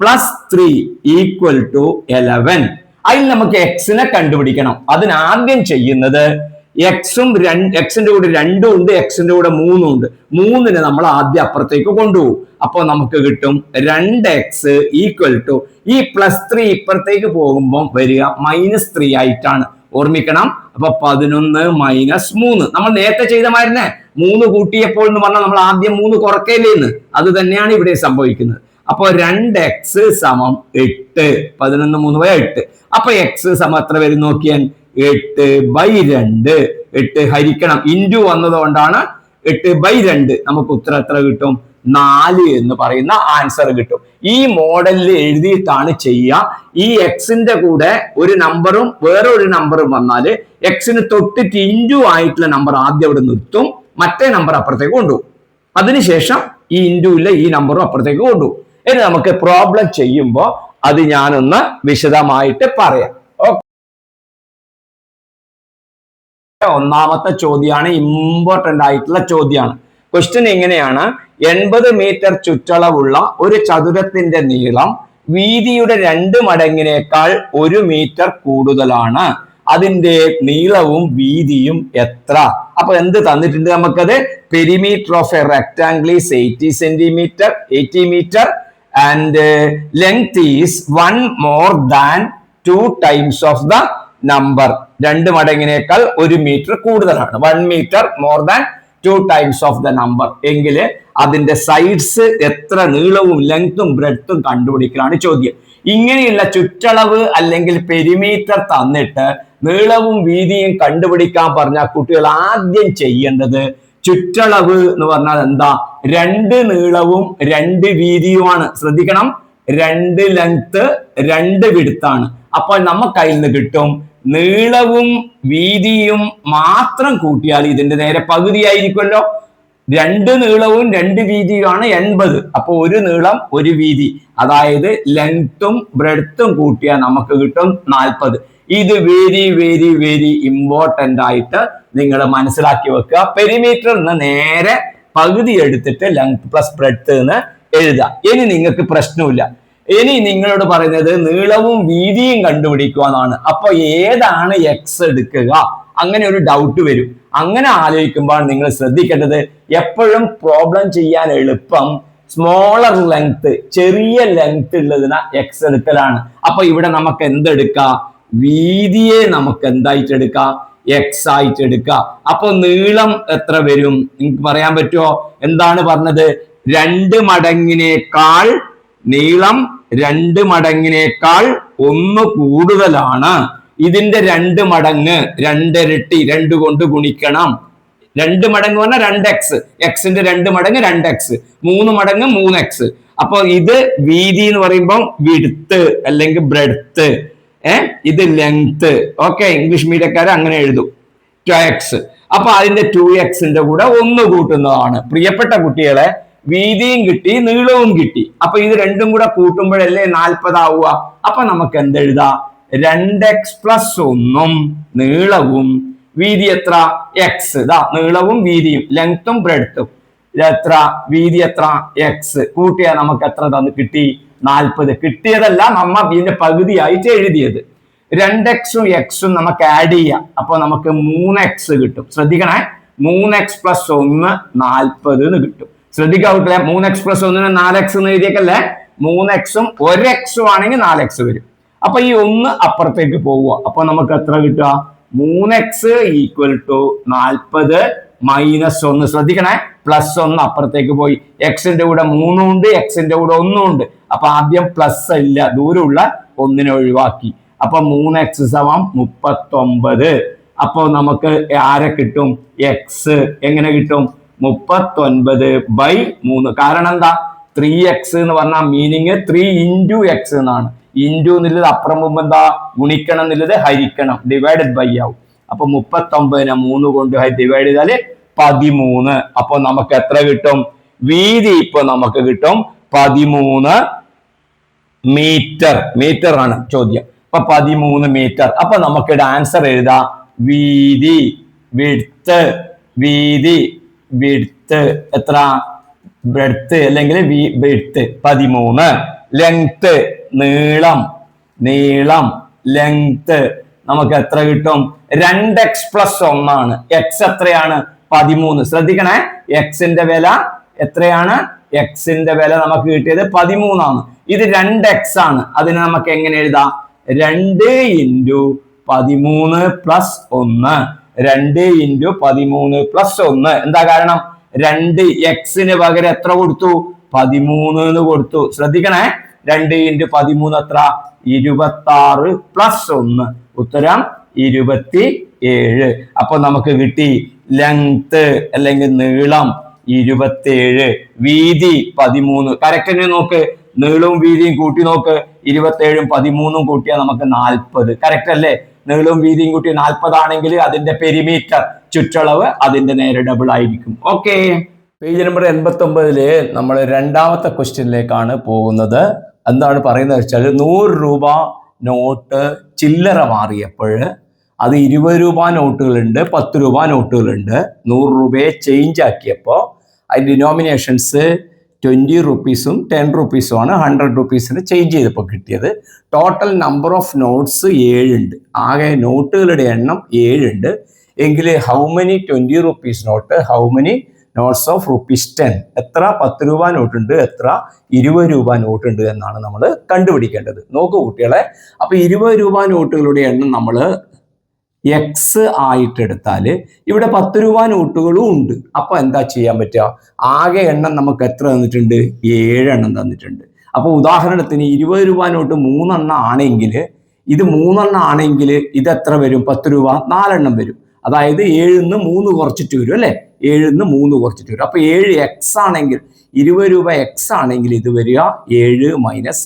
Speaker 1: plus 3 equal to 11. അതിൽ നമുക്ക് എക്സിനെ കണ്ടുപിടിക്കണം. അതിനാദ്യം ചെയ്യുന്നത് എക്സിന്റെ കൂടെ 2 ഉണ്ട്, എക്സിന്റെ കൂടെ 3 ഉണ്ട്. 3നെ നമ്മൾ ആദ്യം അപ്പുറത്തേക്ക് കൊണ്ടുപോകും. അപ്പൊ നമുക്ക് കിട്ടും 2x ഈക്വൽ ടു, ഈ പ്ലസ് 3 ഇപ്പുറത്തേക്ക് പോകുമ്പോൾ വരിക -3 ആയിട്ടാണ്, ഓർമ്മിക്കണം. അപ്പൊ 11 മൈനസ് 3 നമ്മൾ നേരത്തെ ചെയ്ത മാതിരി 3 കൂട്ടിയപ്പോൾ എന്ന് പറഞ്ഞാൽ നമ്മൾ ആദ്യം 3 കുറക്കയില്ലേന്ന്, അത് തന്നെയാണ് ഇവിടെ സംഭവിക്കുന്നത്. അപ്പൊ 2x സമം 8. 11 3 8. അപ്പൊ x സമം എത്ര വരും നോക്കിയാൽ 8/2. 8 ഹരിക്കണം ഇൻറ്റു വന്നതുകൊണ്ടാണ് 8/2. നമുക്ക് ഉത്തരം എത്ര കിട്ടും? 4 എന്ന് പറയുന്ന ആൻസർ കിട്ടും. ഈ മോഡലിൽ എഴുതിയിട്ടാണ് ചെയ്യുക. ഈ എക്സിന്റെ കൂടെ ഒരു നമ്പറും വേറെ ഒരു നമ്പറും വന്നാൽ എക്സിന് തൊട്ടിട്ട് ഇൻറ്റു ആയിട്ടുള്ള നമ്പർ ആദ്യം അവിടെ നിർത്തും, മറ്റേ നമ്പർ അപ്പുറത്തേക്ക് കൊണ്ടുപോകും. അതിനുശേഷം ഈ ഇൻറ്റു ഇല്ല ഈ നമ്പറും അപ്പുറത്തേക്ക് കൊണ്ടുപോകും. ഇനി നമുക്ക് പ്രോബ്ലം ചെയ്യുമ്പോൾ അത് ഞാനൊന്ന് വിശദമായിട്ട് പറയാം. ഒന്നാമത്തെ ചോദ്യമാണ്, ഇമ്പോർട്ടന്റ് ആയിട്ടുള്ള ചോദ്യമാണ്. ക്വസ്റ്റ്യൻ എങ്ങനെയാണ്? 80 മീറ്റർ ചുറ്റളവുള്ള ഒരു ചതുരത്തിന്റെ നീളം വീതിയുടെ 2 മടങ്ങിനേക്കാൾ 1 മീറ്റർ കൂടുതലാണ്. അതിന്റെ നീളവും വീതിയും എത്ര? അപ്പൊ എന്ത് തന്നിട്ടുണ്ട് നമുക്കത്? Perimeter of a rectangle is 80 metre and length is 1 more than 2 times of the number. 2 മടങ്ങിനേക്കാൾ 1 മീറ്റർ കൂടുതലാണ്. 1 metre more than 2 times of the number എങ്കിൽ അതിന്റെ സൈഡ്സ് എത്ര നീളവും ലെങ്ത്തും ബ്രെഡ്ത്തും കണ്ടുപിടിക്കലാണ് ചോദ്യം. ഇങ്ങനെയുള്ള ചുറ്റളവ് അല്ലെങ്കിൽ പെരിമീറ്റർ തന്നിട്ട് നീളവും വീതിയും കണ്ടുപിടിക്കാൻ പറഞ്ഞാൽ കുട്ടികൾ ആദ്യം ചെയ്യേണ്ടത് ചുറ്റളവ് എന്ന് പറഞ്ഞാൽ എന്താ? 2 നീളവും 2 വീതിയുമാണ്. ശ്രദ്ധിക്കണം, 2 ലെങ്ത് 2 വിഡ്ത്താണ്. അപ്പോൾ നമുക്ക് അതിൽ നിന്ന് കിട്ടും നീളവും വീതിയും മാത്രം കൂട്ടിയാൽ ഇതിന്റെ നേരെ പകുതിയായിരിക്കുമല്ലോ. 2 നീളവും 2 വീതിയുമാണ് 80. അപ്പൊ 1 നീളം 1 വീതി, അതായത് ലെങ്ത്തും ബ്രെഡ്ത്തും കൂട്ടിയാൽ നമുക്ക് കിട്ടും 40. ഇത് വെരി വെരി വെരി ഇമ്പോർട്ടന്റ് ആയിട്ട് നിങ്ങൾ മനസ്സിലാക്കി വെക്കുക. പെരിമീറ്റർ നേരെ പകുതി എടുത്തിട്ട് ലെങ്ത് പ്ലസ് ബ്രെഡ്ത്ത് എന്ന് എഴുതുക. ഇനി നിങ്ങൾക്ക് പ്രശ്നമില്ല. ഇനി നിങ്ങളോട് പറയുന്നത് നീളവും വീതിയും കണ്ടുപിടിക്കുക എന്നാണ്. അപ്പൊ ഏതാണ് എക്സ് എടുക്കുക? അങ്ങനെ ഒരു ഡൗട്ട് വരും. അങ്ങനെ ആലോചിക്കുമ്പോൾ നിങ്ങൾ ശ്രദ്ധിക്കേണ്ടത് എപ്പോഴും പ്രോബ്ലം ചെയ്യാൻ എളുപ്പം സ്മോളർ ലെങ്ത്, ചെറിയ ലെങ്ത് ഉള്ളതിന് എക്സ് എടുക്കലാണ്. അപ്പൊ ഇവിടെ നമുക്ക് എന്തെടുക്കാം? വീതിയെ നമുക്ക് എന്തായിട്ട് എടുക്കാം? എക്സ് ആയിട്ട് എടുക്കാം. അപ്പൊ നീളം എത്ര വരും? നിങ്ങൾക്ക് പറയാൻ പറ്റുമോ? എന്താണ് പറഞ്ഞത്? 2 മടങ്ങിനേക്കാൾ നീളം 2 മടങ്ങിനേക്കാൾ 1 കൂടുതലാണ്. ഇതിന്റെ 2 മടങ്ങ് 2 ഇരട്ടി 2 കൊണ്ട് ഗുണിക്കണം. 2 മടങ്ങ് പറഞ്ഞാൽ 2x, എക്സിന്റെ 2 മടങ്ങ് 2x, 3 മടങ്ങ് 3x. അപ്പൊ ഇത് വീതി എന്ന് പറയുമ്പോൾ വിഡ്ത്ത് അല്ലെങ്കിൽ ബ്രെഡ്ത്ത്, ഇത് ലെങ്ത്. ഓക്കെ, ഇംഗ്ലീഷ് മീഡിയക്കാർ അങ്ങനെ എഴുതും 2x. അപ്പൊ അതിന്റെ 2xന്റെ കൂടെ 1 കൂട്ടുന്നതാണ്. പ്രിയപ്പെട്ട കുട്ടികളെ, വീതിയും കിട്ടി നീളവും കിട്ടി. അപ്പൊ ഇത് രണ്ടും കൂടെ കൂട്ടുമ്പോഴല്ലേ 40 ആവുക. അപ്പൊ നമുക്ക് എന്തെഴുതാം? 2x പ്ലസ് 1 നീളവും വീതി എത്ര? എക്സ്. ഇതാ നീളവും വീതിയും ലെങ്ത്തും ബ്രെഡ്ത്തും എത്ര? വീതി എത്ര? എക്സ്. കൂട്ടിയാൽ നമുക്ക് എത്ര തന്ന് കിട്ടി? 40. കിട്ടിയതല്ല, നമ്മ ഇതിന്റെ പകുതിയായിട്ട് എഴുതിയത്. 2x-ഉം x-ഉം നമുക്ക് ആഡ് ചെയ്യാം. അപ്പൊ നമുക്ക് 3x കിട്ടും. ശ്രദ്ധിക്കണേ, 3x + 1 40 എന്ന് കിട്ടും. ശ്രദ്ധിക്കാവൂട്ടെ, 3x + 1 4x എന്ന് എഴുതിയേക്കല്ലേ. 3x-ഉം 1x-ഉം ആണെങ്കിൽ 4x വരും. അപ്പൊ ഈ 1 അപ്പുറത്തേക്ക് പോവുക. അപ്പൊ നമുക്ക് എത്ര കിട്ടുക? 3x = 40 - 1. ശ്രദ്ധിക്കണേ, +1 അപ്പുറത്തേക്ക് പോയി. എക്സിന്റെ കൂടെ 3 ഉണ്ട്, എക്സിന്റെ കൂടെ 1 ഉണ്ട്. അപ്പൊ ആദ്യം പ്ലസ് ഇല്ല, ദൂരമുള്ള 1 ഒഴിവാക്കി. അപ്പൊ 3x = 39. അപ്പൊ നമുക്ക് ആരെ കിട്ടും? എക്സ് എങ്ങനെ കിട്ടും? 39/3. കാരണം എന്താ? 3x എന്ന് പറഞ്ഞാൽ മീനിങ് 3 × x എന്നാണ്. ഇൻറ്റു എന്നുള്ളത് അപ്പുറം മുമ്പ് എന്താ? ഗുണിക്കണം എന്നുള്ളത് ഹരിക്കണം, ഡിവൈഡഡ് ബൈ ആവും. അപ്പൊ 39-നെ 3 കൊണ്ട് ഡിവൈഡ് ചെയ്താല് 13. അപ്പൊ നമുക്ക് എത്ര കിട്ടും? വീതി ഇപ്പൊ നമുക്ക് കിട്ടും 13 മീറ്റർ. മീറ്റർ ആണ് ചോദ്യം. അപ്പൊ 13 മീറ്റർ. അപ്പൊ നമുക്ക് ആൻസർ എഴുതാം. വീതി വിഡ്ത്ത്, വീതി വിഡ്ത്ത് എത്ര? ബ്രെഡ്ത്ത് അല്ലെങ്കിൽ വിഡ്ത്ത് 13. ലെങ്ത് നീളം, നീളം ലെങ്ത് നമുക്ക് എത്ര കിട്ടും? 2x + 1 ആണ്. എക്സ് എത്രയാണ്? 13. ശ്രദ്ധിക്കണേ, എക്സിന്റെ വില എത്രയാണ്? എക്സിന്റെ വില നമുക്ക് കിട്ടിയത് 13 ആണ്. ഇത് 2x ആണ്. അതിനെ നമുക്ക് എങ്ങനെ എഴുതാം? 2 × 13 + 1. 2 × 13 + 1. എന്താ കാരണം? 2 എക്സിന് പകരം എത്ര കൊടുത്തു? 13 എന്ന് കൊടുത്തു. ശ്രദ്ധിക്കണേ, 2 × 13 എത്ര? 26 + 1. ഉത്തരം 27. അപ്പൊ നമുക്ക് കിട്ടി ലെങ്ത് അല്ലെങ്കിൽ നീളം 27, വീതി 13. കറക്റ്റ് നോക്ക്, നീളവും വീതിയും കൂട്ടി നോക്ക്. 27-ഉം 13-ഉം കൂട്ടിയാൽ നമുക്ക് 40. കറക്റ്റ് അല്ലേ? നീളവും വീതിയും കൂട്ടി 40 ആണെങ്കിൽ അതിന്റെ പെരിമീറ്റർ, ചുറ്റളവ് അതിന്റെ നേരെ ഡബിൾ ആയിരിക്കും. ഓക്കെ, പേജ് നമ്പർ 89 നമ്മൾ രണ്ടാമത്തെ ക്വസ്റ്റ്യനിലേക്കാണ് പോകുന്നത്. എന്താണ് പറയുന്നത് വെച്ചാൽ, 100 രൂപ നോട്ട് ചില്ലറ മാറിയപ്പോൾ അത് 20 രൂപ നോട്ടുകളുണ്ട്, 10 രൂപ നോട്ടുകളുണ്ട്. 100 രൂപയെ ചേഞ്ച് ആക്കിയപ്പോൾ അതിൻ്റെ ഡിനോമിനേഷൻസ് 20 റുപ്പീസും 10 റുപ്പീസും ആണ്. 100 റുപ്പീസിന് ചേഞ്ച് ചെയ്തപ്പോൾ കിട്ടിയത്. ടോട്ടൽ നമ്പർ ഓഫ് നോട്ട്സ് 7 ഉണ്ട്. ആകെ നോട്ടുകളുടെ എണ്ണം 7 ഉണ്ട്. എങ്കിൽ how many 20 rupees not, how many notes of ₹10? എത്ര 10 രൂപ നോട്ടുണ്ട്, എത്ര 20 രൂപ നോട്ടുണ്ട് എന്നാണ് നമ്മൾ കണ്ടുപിടിക്കേണ്ടത്. നോക്കൂ കുട്ടികളെ, അപ്പൊ 20 രൂപ നോട്ടുകളുടെ എണ്ണം നമ്മൾ എക്സ് ആയിട്ടെടുത്താൽ ഇവിടെ 10 രൂപ നോട്ടുകളും ഉണ്ട്. അപ്പൊ എന്താ ചെയ്യാൻ പറ്റുക? ആകെ എണ്ണം നമുക്ക് എത്ര തന്നിട്ടുണ്ട്? 7 എണ്ണം തന്നിട്ടുണ്ട്. അപ്പൊ ഉദാഹരണത്തിന് 20 രൂപ നോട്ട് 3 എണ്ണം ആണെങ്കിൽ, ഇത് 3 എണ്ണം ആണെങ്കിൽ ഇത് എത്ര വരും? 10 രൂപ 4 എണ്ണം വരും. അതായത് 7-ന്ന് 3 കുറച്ചിട്ട് വരും അല്ലെ? 7-ന്ന് 3 കുറച്ചിട്ട് വരും. അപ്പൊ 7x ആണെങ്കിൽ, 20 രൂപ x ആണെങ്കിൽ ഇത് വരിക 7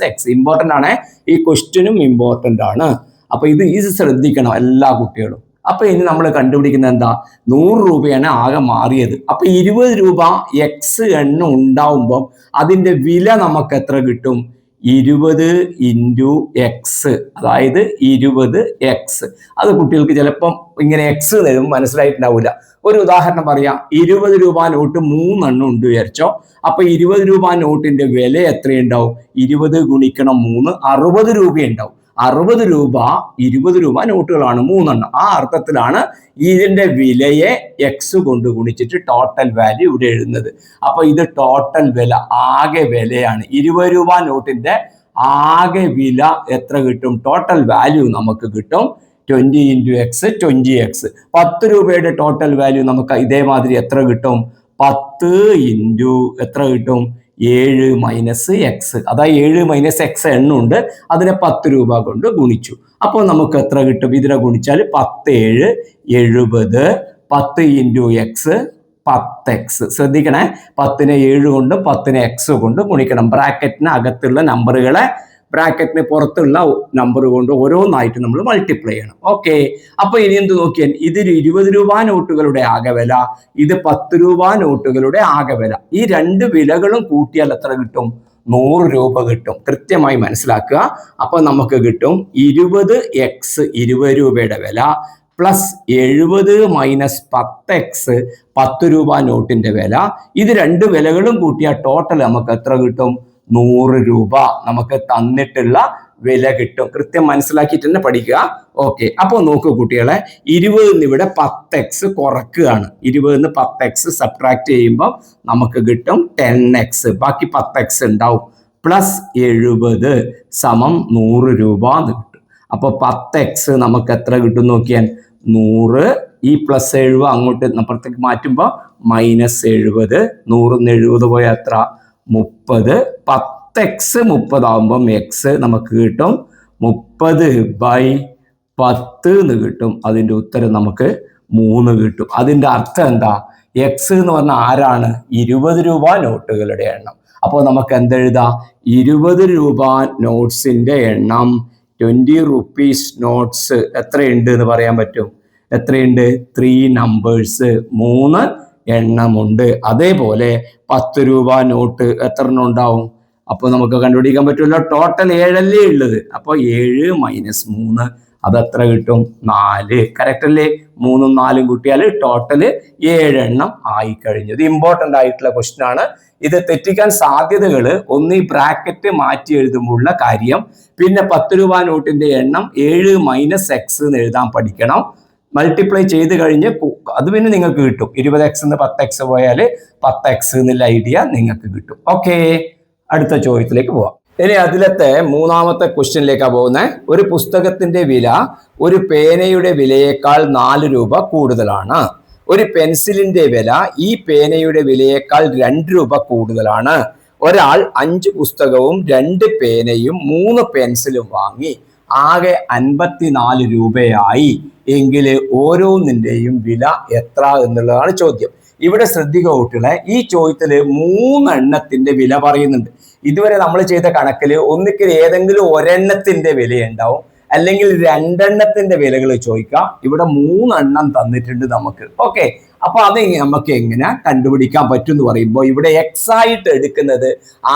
Speaker 1: - x. ഇമ്പോർട്ടൻ്റ് ആണ്, ഈ ക്വസ്റ്റ്യനും ഇമ്പോർട്ടൻ്റ് ആണ്. അപ്പൊ ഇത് ശ്രദ്ധിക്കണം എല്ലാ കുട്ടികളും. അപ്പൊ ഇനി നമ്മൾ കണ്ടുപിടിക്കുന്നത് എന്താ? 100 രൂപയാണ് ആകെ മാറിയത്. അപ്പൊ 20 രൂപ എക്സ് എണ്ണം ഉണ്ടാവുമ്പോൾ അതിന്റെ വില നമുക്ക് എത്ര കിട്ടും? 20 × x, അതായത് 20x. അത് കുട്ടികൾക്ക് ചിലപ്പം ഇങ്ങനെ എക്സ് തരും, മനസ്സിലായിട്ടുണ്ടാവില്ല. ഒരു ഉദാഹരണം പറയാം. 20 രൂപ നോട്ട് 3 എണ്ണം ഉണ്ട് വിചാരിച്ചോ. അപ്പൊ 20 രൂപ നോട്ടിന്റെ വില എത്രയുണ്ടാവും? 20 × 3 60 രൂപയുണ്ടാവും. 60 രൂപ 20 രൂപ നോട്ടുകളാണ് 3 എണ്ണം. ആ അർത്ഥത്തിലാണ് ഇതിന്റെ വിലയെ എക്സ് കൊണ്ട് ഗുണിച്ചിട്ട് ടോട്ടൽ വാല്യൂ ഇവിടെ എഴുതുന്നത്. അപ്പൊ ഇത് ടോട്ടൽ വില, ആകെ വിലയാണ്. 20 രൂപ നോട്ടിന്റെ ആകെ വില എത്ര കിട്ടും? ടോട്ടൽ വാല്യൂ നമുക്ക് കിട്ടും 20 × x 20x. 10 രൂപയുടെ ടോട്ടൽ വാല്യൂ നമുക്ക് ഇതേമാതിരി എത്ര കിട്ടും? 10 × എത്ര കിട്ടും? 7 - x. അതായത് 7 - x എണ്ണുണ്ട്, അതിനെ 10 രൂപ കൊണ്ട് ഗുണിച്ചു. അപ്പോൾ നമുക്ക് എത്ര കിട്ടും? ഇതിനെ ഗുണിച്ചാൽ 10 7 70. 10 × x 10x. ശ്രദ്ധിക്കണേ, 10-നെ 7 കൊണ്ടും 10-നെ x കൊണ്ടും ഗുണിക്കണം. ബ്രാക്കറ്റിന് അകത്തുള്ള നമ്പറുകളെ ബ്രാക്കറ്റിന് പുറത്തുള്ള നമ്പർ കൊണ്ട് ഓരോന്നായിട്ട് നമ്മൾ മൾട്ടിപ്ലൈ ചെയ്യണം. ഓക്കെ, അപ്പൊ ഇനി എന്ത് നോക്കിയാൽ, ഇതിൽ 20 രൂപ നോട്ടുകളുടെ ആകെ വില, ഇത് 10 രൂപ നോട്ടുകളുടെ ആകെ വില. ഈ രണ്ട് വിലകളും കൂട്ടിയാൽ എത്ര കിട്ടും? 100 രൂപ കിട്ടും. കൃത്യമായി മനസ്സിലാക്കുക. അപ്പൊ നമുക്ക് കിട്ടും 20x 20 രൂപയുടെ വില പ്ലസ് 70 - 10x 10 രൂപ നോട്ടിന്റെ വില. ഇത് രണ്ട് വിലകളും കൂട്ടിയാൽ ടോട്ടൽ നമുക്ക് എത്ര കിട്ടും? 100 രൂപ. നമുക്ക് തന്നിട്ടുള്ള വില കിട്ടും. കൃത്യം മനസ്സിലാക്കിയിട്ട് തന്നെ പഠിക്കുക. ഓക്കെ, അപ്പോൾ നോക്കൂ കുട്ടികളെ, 20 ഇവിടെ 10x കുറക്കുകയാണ്. 20 10x സബ്ട്രാക്ട് ചെയ്യുമ്പോൾ നമുക്ക് കിട്ടും 10x. ബാക്കി 10x ഉണ്ടാവും. പ്ലസ് 70 സമം 100 രൂപ എന്ന് കിട്ടും. അപ്പോൾ 10x നമുക്ക് എത്ര കിട്ടും നോക്കിയാൽ 100. ഈ പ്ലസ് 70 അങ്ങോട്ട് അപ്പുറത്തേക്ക് മാറ്റുമ്പോൾ -70. 100 പോയാൽ എത്ര 30. 10x 30 ആകുമ്പം x നമുക്ക് കിട്ടും 30/10 എന്ന് കിട്ടും. അതിൻ്റെ ഉത്തരം നമുക്ക് 3 കിട്ടും. അതിൻ്റെ അർത്ഥം എന്താ? x എന്ന് പറഞ്ഞാൽ ആരാണ്? 20 രൂപ നോട്ടുകളുടെ എണ്ണം. അപ്പോൾ നമുക്ക് എന്തെഴുതാം? 20 രൂപ നോട്ട്സിന്റെ എണ്ണം, 20 rupees നോട്ട്സ് എത്രയുണ്ട് എന്ന് പറയാൻ പറ്റും? എത്രയുണ്ട്? 3 നമ്പേഴ്സ്, 3 എണ്ണമുണ്ട്. അതേപോലെ 10 രൂപ നോട്ട് എത്ര എണ്ണം ഉണ്ടാവും? അപ്പോൾ നമുക്ക് കണ്ടുപിടിക്കാൻ പറ്റുമല്ലോ. ടോട്ടൽ 7 അല്ലേ ഉള്ളത്. അപ്പോൾ 7 - 3 അതെത്ര കിട്ടും? 4. കറക്റ്റ് അല്ലേ? 3ഉം 4ഉം കൂട്ടിയാൽ ടോട്ടൽ 7 എണ്ണം ആയി കഴിഞ്ഞു. ഇത് ഇമ്പോർട്ടൻ്റ് ആയിട്ടുള്ള ക്വസ്റ്റ്യൻ ആണ്. ഇത് തെറ്റിക്കാൻ സാധ്യതകൾ ഒന്ന് ഈ ബ്രാക്കറ്റ് മാറ്റി എഴുതുമ്പോഴുള്ള കാര്യം, പിന്നെ 10 രൂപ നോട്ടിന്റെ എണ്ണം 7 - x എന്ന് എഴുതാൻ പഠിക്കണം. മൾട്ടിപ്ലൈ ചെയ്ത് കഴിഞ്ഞ് അത് പിന്നെ നിങ്ങൾക്ക് കിട്ടും. 20x 10x പോയാൽ 10x എന്നുള്ള ഐഡിയ നിങ്ങൾക്ക് കിട്ടും. ഓക്കെ, അടുത്ത ചോദ്യത്തിലേക്ക് പോവാം. ഇനി അതിലത്തെ മൂന്നാമത്തെ ക്വസ്റ്റ്യനിലേക്കാണ് പോകുന്നത്. ഒരു പുസ്തകത്തിന്റെ വില ഒരു പേനയുടെ വിലയേക്കാൾ 4 രൂപ കൂടുതലാണ്. ഒരു പെൻസിലിന്റെ വില ഈ പേനയുടെ വിലയേക്കാൾ 2 രൂപ കൂടുതലാണ്. ഒരാൾ 5 പുസ്തകവും 2 പേനയും 3 പെൻസിലും വാങ്ങി. ആകെ 54 രൂപയായി. എങ്കിൽ ഓരോന്നിന്റെയും വില എത്ര എന്നുള്ളതാണ് ചോദ്യം. ഇവിടെ ശ്രദ്ധിക്കുക കുട്ടികളെ, ഈ ചോദ്യത്തിൽ 3 എണ്ണത്തിന്റെ വില പറയുന്നുണ്ട്. ഇതുവരെ നമ്മൾ ചെയ്ത കണക്കിൽ ഒന്നിക്കൽ ഏതെങ്കിലും ഒരെണ്ണത്തിന്റെ വില ഉണ്ടാവും, അല്ലെങ്കിൽ 2 എണ്ണത്തിന്റെ വിലകൾ ചോദിക്കാം. ഇവിടെ 3 എണ്ണം തന്നിട്ടുണ്ട് നമുക്ക്. ഓക്കെ, അപ്പൊ അത് നമുക്ക് എങ്ങനെ കണ്ടുപിടിക്കാൻ പറ്റും എന്ന് പറയുമ്പോൾ ഇവിടെ x ആയിട്ട് എടുക്കുന്നത്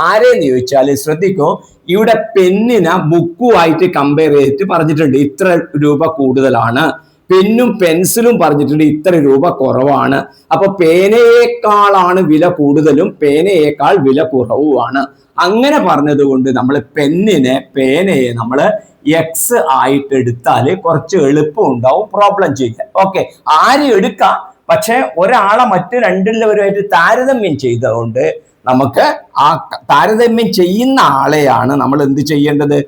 Speaker 1: ആരെന്ന് ചോദിച്ചാൽ ശ്രദ്ധിക്കോ, ഇവിടെ പെന്നിനെ ബുക്കുമായിട്ട് കമ്പയർ ചെയ്തിട്ട് പറഞ്ഞിട്ടുണ്ട് ഇത്ര രൂപ കൂടുതലാണ്. പെന്നും പെൻസിലും പറഞ്ഞിട്ടുണ്ട് ഇത്ര രൂപ കുറവാണ്. അപ്പൊ പേനയേക്കാളാണ് വില കൂടുതലും, പേനയേക്കാൾ വില കുറവുമാണ്. അങ്ങനെ പറഞ്ഞത് കൊണ്ട് നമ്മൾ പേനയെ നമ്മൾ x ആയിട്ട് എടുത്താൽ കുറച്ച് എളുപ്പം ഉണ്ടാവും പ്രോബ്ലം ചെയ്യാൻ. ഓക്കെ, ആരും എടുക്കാം, പക്ഷെ ഒരാളെ മറ്റു രണ്ടുള്ളവരുമായിട്ട് താരതമ്യം ചെയ്തുകൊണ്ട് നമുക്ക് ആ താരതമ്യം ചെയ്യുന്ന ആളെയാണ് നമ്മൾ എന്ത് ചെയ്യേണ്ടത്?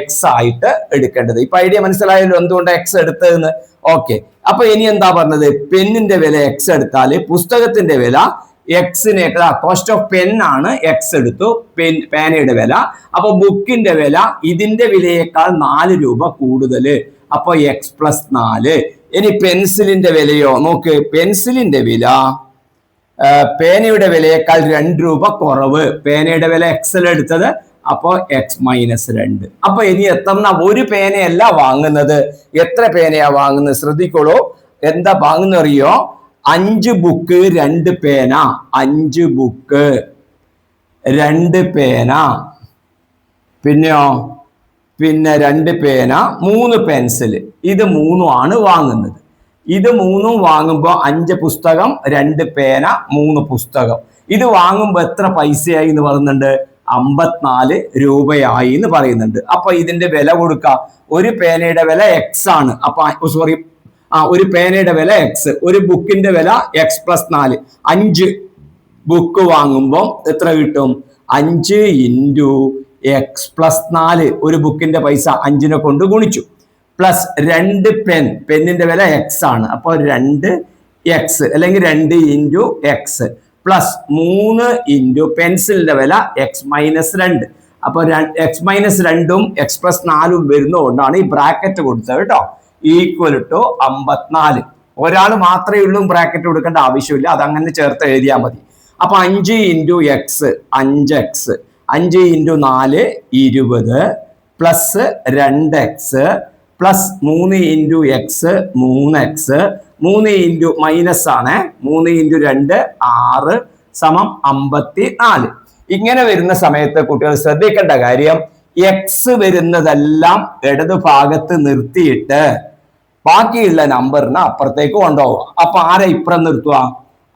Speaker 1: x ആയിട്ട് എടുക്കേണ്ടത്. ഇപ്പൊ ഐഡിയ മനസ്സിലായല്ലോ എന്തുകൊണ്ട് x എടുത്തതെന്ന്. ഓക്കെ, അപ്പൊ ഇനി എന്താ പറഞ്ഞത്? പെന്നിന്റെ വില x എടുത്താൽ പുസ്തകത്തിന്റെ വില എക്സിനെ, കോസ്റ്റ് ഓഫ് പെൻ ആണ് x എടുത്തു, പേനയുടെ വില. അപ്പൊ ബുക്കിന്റെ വില ഇതിന്റെ വിലയേക്കാൾ 4 രൂപ കൂടുതൽ. അപ്പൊ x + 4. ഇനി പെൻസിലിന്റെ വിലയോ നോക്ക്, പെൻസിലിന്റെ വില പേനയുടെ വിലയേക്കാൾ 2 രൂപ കുറവ്. പേനയുടെ വില x എടുത്തത്, അപ്പോ x - 2. അപ്പൊ ഇനി എത്ര ഒരു പേനയല്ല വാങ്ങുന്നത്, എത്ര പേനയാ വാങ്ങുന്നത്? ശ്രദ്ധിക്കോളൂ, എന്താ വാങ്ങുന്ന അറിയോ? 5 ബുക്ക് 2 പേന, 5 ബുക്ക് 2 പേന, പിന്നെയോ 2 പേന 3 പെൻസിൽ. ഇത് 3 ആണ് വാങ്ങുന്നത്. ഇത് 3 വാങ്ങുമ്പോൾ 5 പുസ്തകം 2 പേന 3 പുസ്തകം. ഇത് വാങ്ങുമ്പോൾ എത്ര പൈസയായി എന്ന് പറയുന്നുണ്ട്? 54 രൂപയായി എന്ന് പറയുന്നുണ്ട്. അപ്പൊ ഇതിന്റെ വില കൊടുക്കുക. ഒരു പേനയുടെ വില x ആണ്. അപ്പൊ സോറി, ഒരു പേനയുടെ വില x, ഒരു ബുക്കിന്റെ വില x + 4. 5 ബുക്ക് വാങ്ങുമ്പോൾ എത്ര കിട്ടും? 5 × x + 4. ഒരു ബുക്കിന്റെ പൈസ 5നെ കൊണ്ട് ഗുണിച്ചു. പ്ലസ് 2 പെന്നിന്റെ വില x ആണ്. അപ്പോൾ 2x അല്ലെങ്കിൽ 2 × x പ്ലസ് 3 × പെൻസിലിന്റെ വില x - 2. അപ്പൊ x - 2ഉം x + 4ഉം വരുന്നതുകൊണ്ടാണ് ഈ ബ്രാക്കറ്റ് കൊടുത്തത് കേട്ടോ. Equal to 54. ഒരാൾ മാത്രമേ ഉള്ളൂ ബ്രാക്കറ്റ് കൊടുക്കേണ്ട ആവശ്യമില്ല, അതങ്ങനെ ചേർത്ത് എഴുതിയാൽ മതി. അപ്പൊ 5 × x 5x, 5 × 4 20 plus 2x plus 3 × x 3x, 3 minus ആണ്, 3 × 2 6 സമം 54. ഇങ്ങനെ വരുന്ന സമയത്ത് കുട്ടികൾ ശ്രദ്ധിക്കേണ്ട കാര്യം, x വരുന്നതെല്ലാം ഇടതു ഭാഗത്ത് നിർത്തിയിട്ട് ബാക്കിയുള്ള നമ്പറിനെ അപ്പുറത്തേക്ക് കൊണ്ടുപോവുക. അപ്പൊ ആരെ ഇപ്പുറം നിർത്തുക?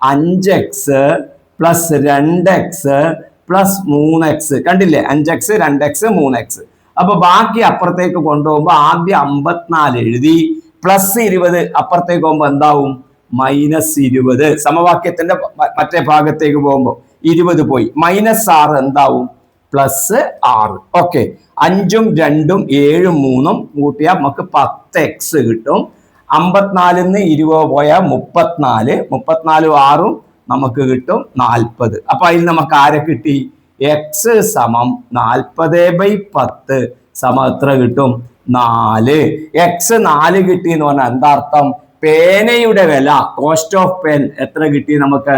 Speaker 1: 5x plus 2x plus 3x. കണ്ടില്ലേ? 5x 2x 3x. അപ്പൊ ബാക്കി അപ്പുറത്തേക്ക് കൊണ്ടുപോകുമ്പോ ആദ്യം 54 എഴുതി, +20 അപ്പുറത്തേക്ക് പോകുമ്പോ എന്താവും? -20. സമവാക്യത്തിന്റെ മറ്റേ ഭാഗത്തേക്ക് പോകുമ്പോ 20 പോയി, -6 എന്താവും? +6. ഓക്കെ, 5ഉം 2ഉം 7ഉം 3ഉം കൂട്ടിയാൽ നമുക്ക് 10x കിട്ടും. 54-ന്ന് 20 പോയാൽ 34, 34 6ഉം നമുക്ക് കിട്ടും 40. അപ്പൊ അതിൽ നമുക്ക് ആരെ കിട്ടി? x സമം 40/10 സമം എത്ര കിട്ടും? 4. x 4 കിട്ടി എന്ന് പറഞ്ഞാൽ എന്താ അർത്ഥം? പേനയുടെ വില, കോസ്റ്റ് ഓഫ് പെൻ എത്ര കിട്ടി നമുക്ക്?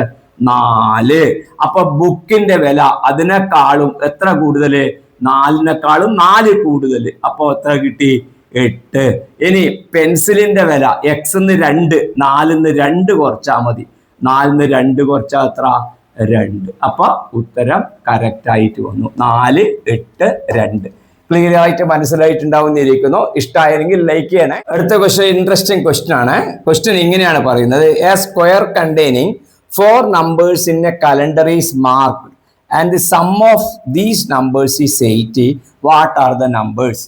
Speaker 1: 4. അപ്പൊ ബുക്കിന്റെ വില അതിനേക്കാളും എത്ര കൂടുതല്? 4-നേക്കാളും 4 കൂടുതല്. അപ്പൊ എത്ര കിട്ടി? 8. ഇനി പെൻസിലിന്റെ വില x-ന്ന് 2, 4-ന്ന് 2 കുറച്ചാൽ മതി. 4-ന്ന് 2 കുറച്ചാൽ എത്ര? 2. അപ്പൊ ഉത്തരം കറക്റ്റ് ആയിട്ട് വന്നു. 4, 8, 2. ക്ലിയർ ആയിട്ട് മനസ്സിലായിട്ടുണ്ടാവുന്നിരിക്കുന്നു. ഇഷ്ടമായെങ്കിൽ ലൈക്ക് ചെയ്യണേ. അടുത്ത ക്വസ്റ്റ്യൻ ഇൻട്രസ്റ്റിംഗ് ക്വസ്റ്റ്യൻ ആണ്. ക്വസ്റ്റ്യൻ ഇങ്ങനെയാണ് പറയുന്നത്: A square containing 4 numbers in a calendar is marked and the sum of these numbers is 80. What are the numbers?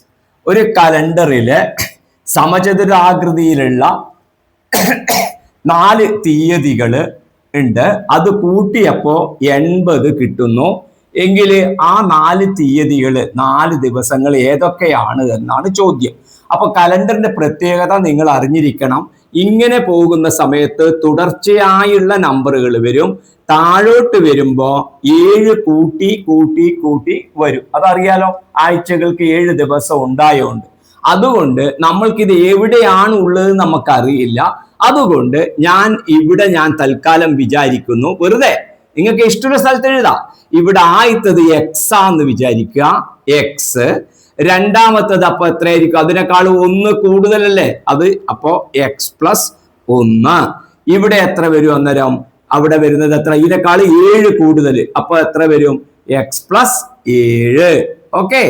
Speaker 1: ഒരു കലണ്ടറില് സമചതുരാകൃതിയിലുള്ള 4 തീയതികൾ ഉണ്ട്. അത് കൂട്ടിയപ്പോ 80 കിട്ടുന്നു. എങ്കിൽ ആ 4 തീയതികൾ, 4 ദിവസങ്ങൾ ഏതൊക്കെയാണ് എന്നാണ് ചോദ്യം. അപ്പൊ കലണ്ടറിന്റെ പ്രത്യേകത നിങ്ങൾ അറിഞ്ഞിരിക്കണം. ഇങ്ങനെ പോകുന്ന സമയത്ത് തുടർച്ചയായുള്ള നമ്പറുകൾ വരും. താഴോട്ട് വരുമ്പോ 7 കൂട്ടി കൂട്ടി കൂട്ടി വരും. അതറിയാലോ, ആഴ്ചകൾക്ക് 7 ദിവസം ഉണ്ടായോണ്ട്. അതുകൊണ്ട് നമ്മൾക്കിത് എവിടെയാണ് ഉള്ളത് നമുക്കറിയില്ല. അതുകൊണ്ട് ഞാൻ തൽക്കാലം വിചാരിക്കുന്നു, വെറുതെ നിങ്ങൾക്ക് ഇഷ്ടമുള്ള സ്ഥലത്ത് എഴുതാം. ഇവിടെ ആദ്യത്തത് x ആന്ന് വിചാരിക്കുക, x. രണ്ടാമത്തത് അപ്പൊ എത്രയായിരിക്കും? അതിനേക്കാൾ 1 കൂടുതലല്ലേ അത്. അപ്പോ x+1. ഇവിടെ എത്ര വരും അന്നേരം? അവിടെ വരുന്നത് എത്ര? ഇതിനേക്കാൾ 7 കൂടുതൽ. അപ്പൊ എത്ര വരും? x+7. Okay,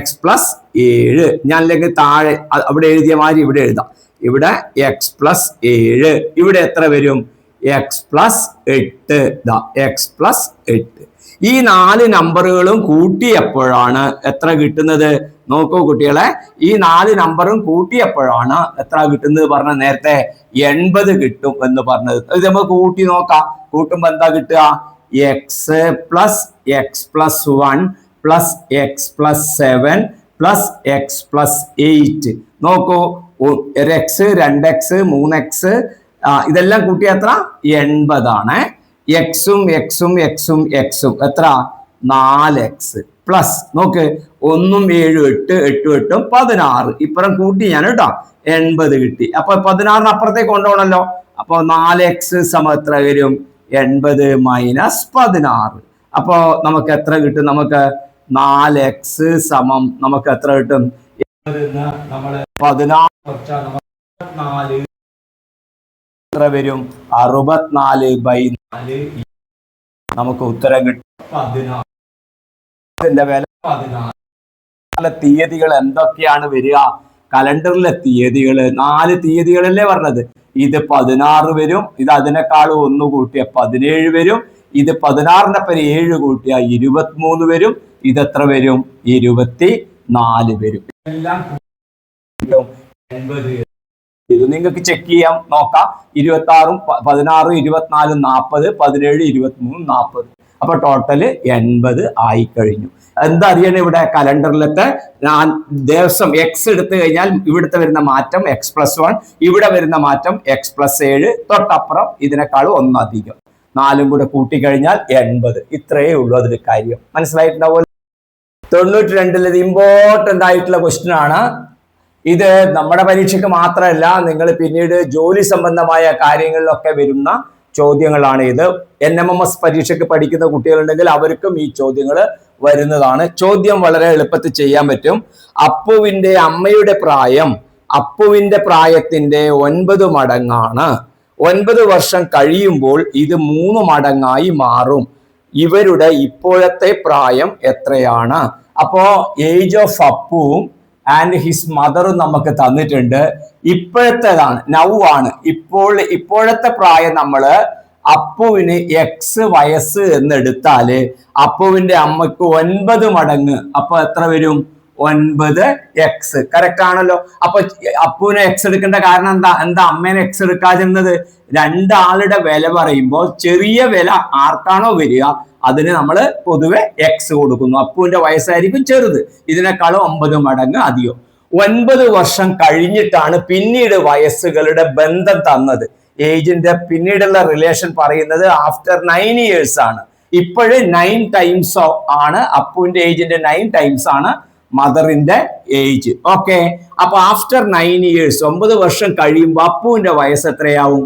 Speaker 1: x+7. ഞാൻ അല്ലെങ്കിൽ താഴെ അവിടെ എഴുതിയ മാതിരി ഇവിടെ എഴുതാം. ഇവിടെ x+7. ഇവിടെ എത്ര വരും? x+8. x+8. ഈ 4 നമ്പറുകളും കൂട്ടിയപ്പോഴാണ് എത്ര കിട്ടുന്നത്? നോക്കൂ കുട്ടികളെ, ഈ 4 നമ്പറും കൂട്ടിയപ്പോഴാണ് എത്ര കിട്ടുന്നത് പറഞ്ഞ? നേരത്തെ 80 കിട്ടും എന്ന് പറഞ്ഞത്. ഇത് നമുക്ക് കൂട്ടി നോക്കാം. കൂട്ടുമ്പോ എന്താ കിട്ടുക? x + x+1 + x+7 + x+8. നോക്കൂ, x, 2x, 3x ഇതെല്ലാം കൂട്ടിയ എത്ര? 80 ആണ്. എക്സും എക്സും എക്സും എക്സും എത്ര? 4x പ്ലസ് നോക്ക് 1ഉം 7ഉം 8, 8ഉം 8ഉം 16. ഇപ്പുറം കൂട്ടി ഞാൻ കേട്ടോ, 80 കിട്ടി. അപ്പൊ 16 അപ്പുറത്തേക്ക് കൊണ്ടുപോകണല്ലോ. അപ്പൊ 4x സമം എത്ര വരും? 80 - 16. അപ്പൊ നമുക്ക് എത്ര കിട്ടും? നമുക്ക് 4x സമം നമുക്ക് എത്ര കിട്ടും? നമ്മള് 14 എത്ര വരും? 64/4. നമുക്ക് ഉത്തരം കിട്ടും 14. ഇതിന്റെ വില 14. തീയതികൾ എന്തൊക്കെയാണ് വരിക? കലണ്ടറിലെ തീയതികൾ 4 തീയതികളല്ലേ പറഞ്ഞത്. ഇത് 16 വരും. ഇത് അതിനേക്കാൾ 1 കൂട്ടിയ 17 വരും. ഇത് 16-നൊപ്പം 7 കൂട്ടിയ 23 വരും. ഇതെത്ര വരും? 24 വരും. എല്ലാം ഇത് നിങ്ങൾക്ക് ചെക്ക് ചെയ്യാം, നോക്കാം. 26ഉം 16ഉം 24ഉം 40, 17, 23, 40. അപ്പൊ ടോട്ടല് 80 ആയി കഴിഞ്ഞു. എന്താ അറിയണേ? ഇവിടെ കലണ്ടറിലത്തെ ദിവസം x എടുത്തു കഴിഞ്ഞാൽ ഇവിടുത്തെ വരുന്ന മാറ്റം x+1, ഇവിടെ വരുന്ന മാറ്റം x+7, തൊട്ടപ്പുറം ഇതിനേക്കാളും 1 അധികം. 4ഉം കൂടെ കൂട്ടിക്കഴിഞ്ഞാൽ 80. ഇത്രയേ ഉള്ളൂ അതിൽ കാര്യം. മനസ്സിലായിട്ടുണ്ടാവുമല്ലോ. 92 ഇമ്പോർട്ടന്റ് ആയിട്ടുള്ള ക്വസ്റ്റ്യൻ ആണ്. ഇത് നമ്മുടെ പരീക്ഷയ്ക്ക് മാത്രമല്ല, നിങ്ങൾ പിന്നീട് ജോലി സംബന്ധമായ കാര്യങ്ങളിലൊക്കെ വരുന്ന ചോദ്യങ്ങളാണ് ഇത്. NMMS പരീക്ഷയ്ക്ക് പഠിക്കുന്ന കുട്ടികളുണ്ടെങ്കിൽ അവർക്കും ഈ ചോദ്യങ്ങൾ വരുന്നതാണ്. ചോദ്യം വളരെ എളുപ്പത്തിൽ ചെയ്യാൻ പറ്റും. അപ്പുവിന്റെ അമ്മയുടെ പ്രായം അപ്പുവിന്റെ പ്രായത്തിന്റെ 9 മടങ്ങാണ്. 9 വർഷം കഴിയുമ്പോൾ ഇത് 3 മടങ്ങായി മാറും. ഇവരുടെ ഇപ്പോഴത്തെ പ്രായം എത്രയാണ്? അപ്പോ ഏജ് ഓഫ് അപ്പുവും ആൻഡ് ഹിസ് മദറും നമുക്ക് തന്നിട്ടുണ്ട്. ഇപ്പോഴത്തേതാണ്, നൗ ആണ്. ഇപ്പോഴത്തെ പ്രായം നമ്മള് അപ്പുവിന് x വയസ്സ് എന്നെടുത്താല് അപ്പുവിന്റെ അമ്മക്ക് 9 മടങ്ങ്. അപ്പൊ എത്ര വരും? 9x. കറക്റ്റ് ആണല്ലോ. അപ്പൊ അപ്പുവിനെ എക്സ് എടുക്കേണ്ട കാരണം എന്താ അമ്മേനെ എക്സ് എടുക്കാതിരുന്നത്? രണ്ടാളുടെ വില പറയുമ്പോൾ ചെറിയ വില ആർക്കാണോ വരിക അതിന് നമ്മൾ പൊതുവെ എക്സ് കൊടുക്കുന്നു. അപ്പുവിന്റെ വയസ്സായിരിക്കും ചെറുത്, ഇതിനേക്കാളും 9 മടങ്ങ് അധികം. 9 വർഷം കഴിഞ്ഞിട്ടാണ് പിന്നീട് വയസ്സുകളുടെ ബന്ധം തന്നത്. ഏജിന്റെ പിന്നീടുള്ള റിലേഷൻ പറയുന്നത് ആഫ്റ്റർ 9 years ആണ്. ഇപ്പോഴ് 9 times ആണ് അപ്പുവിന്റെ ഏജിന്റെ 9 times ആണ് മദറിന്റെ ഏജ്. ഓക്കെ, അപ്പൊ ആഫ്റ്റർ 9 years 9 വർഷം കഴിയുമ്പോൾ അപ്പുവിന്റെ വയസ്സ് എത്രയാവും?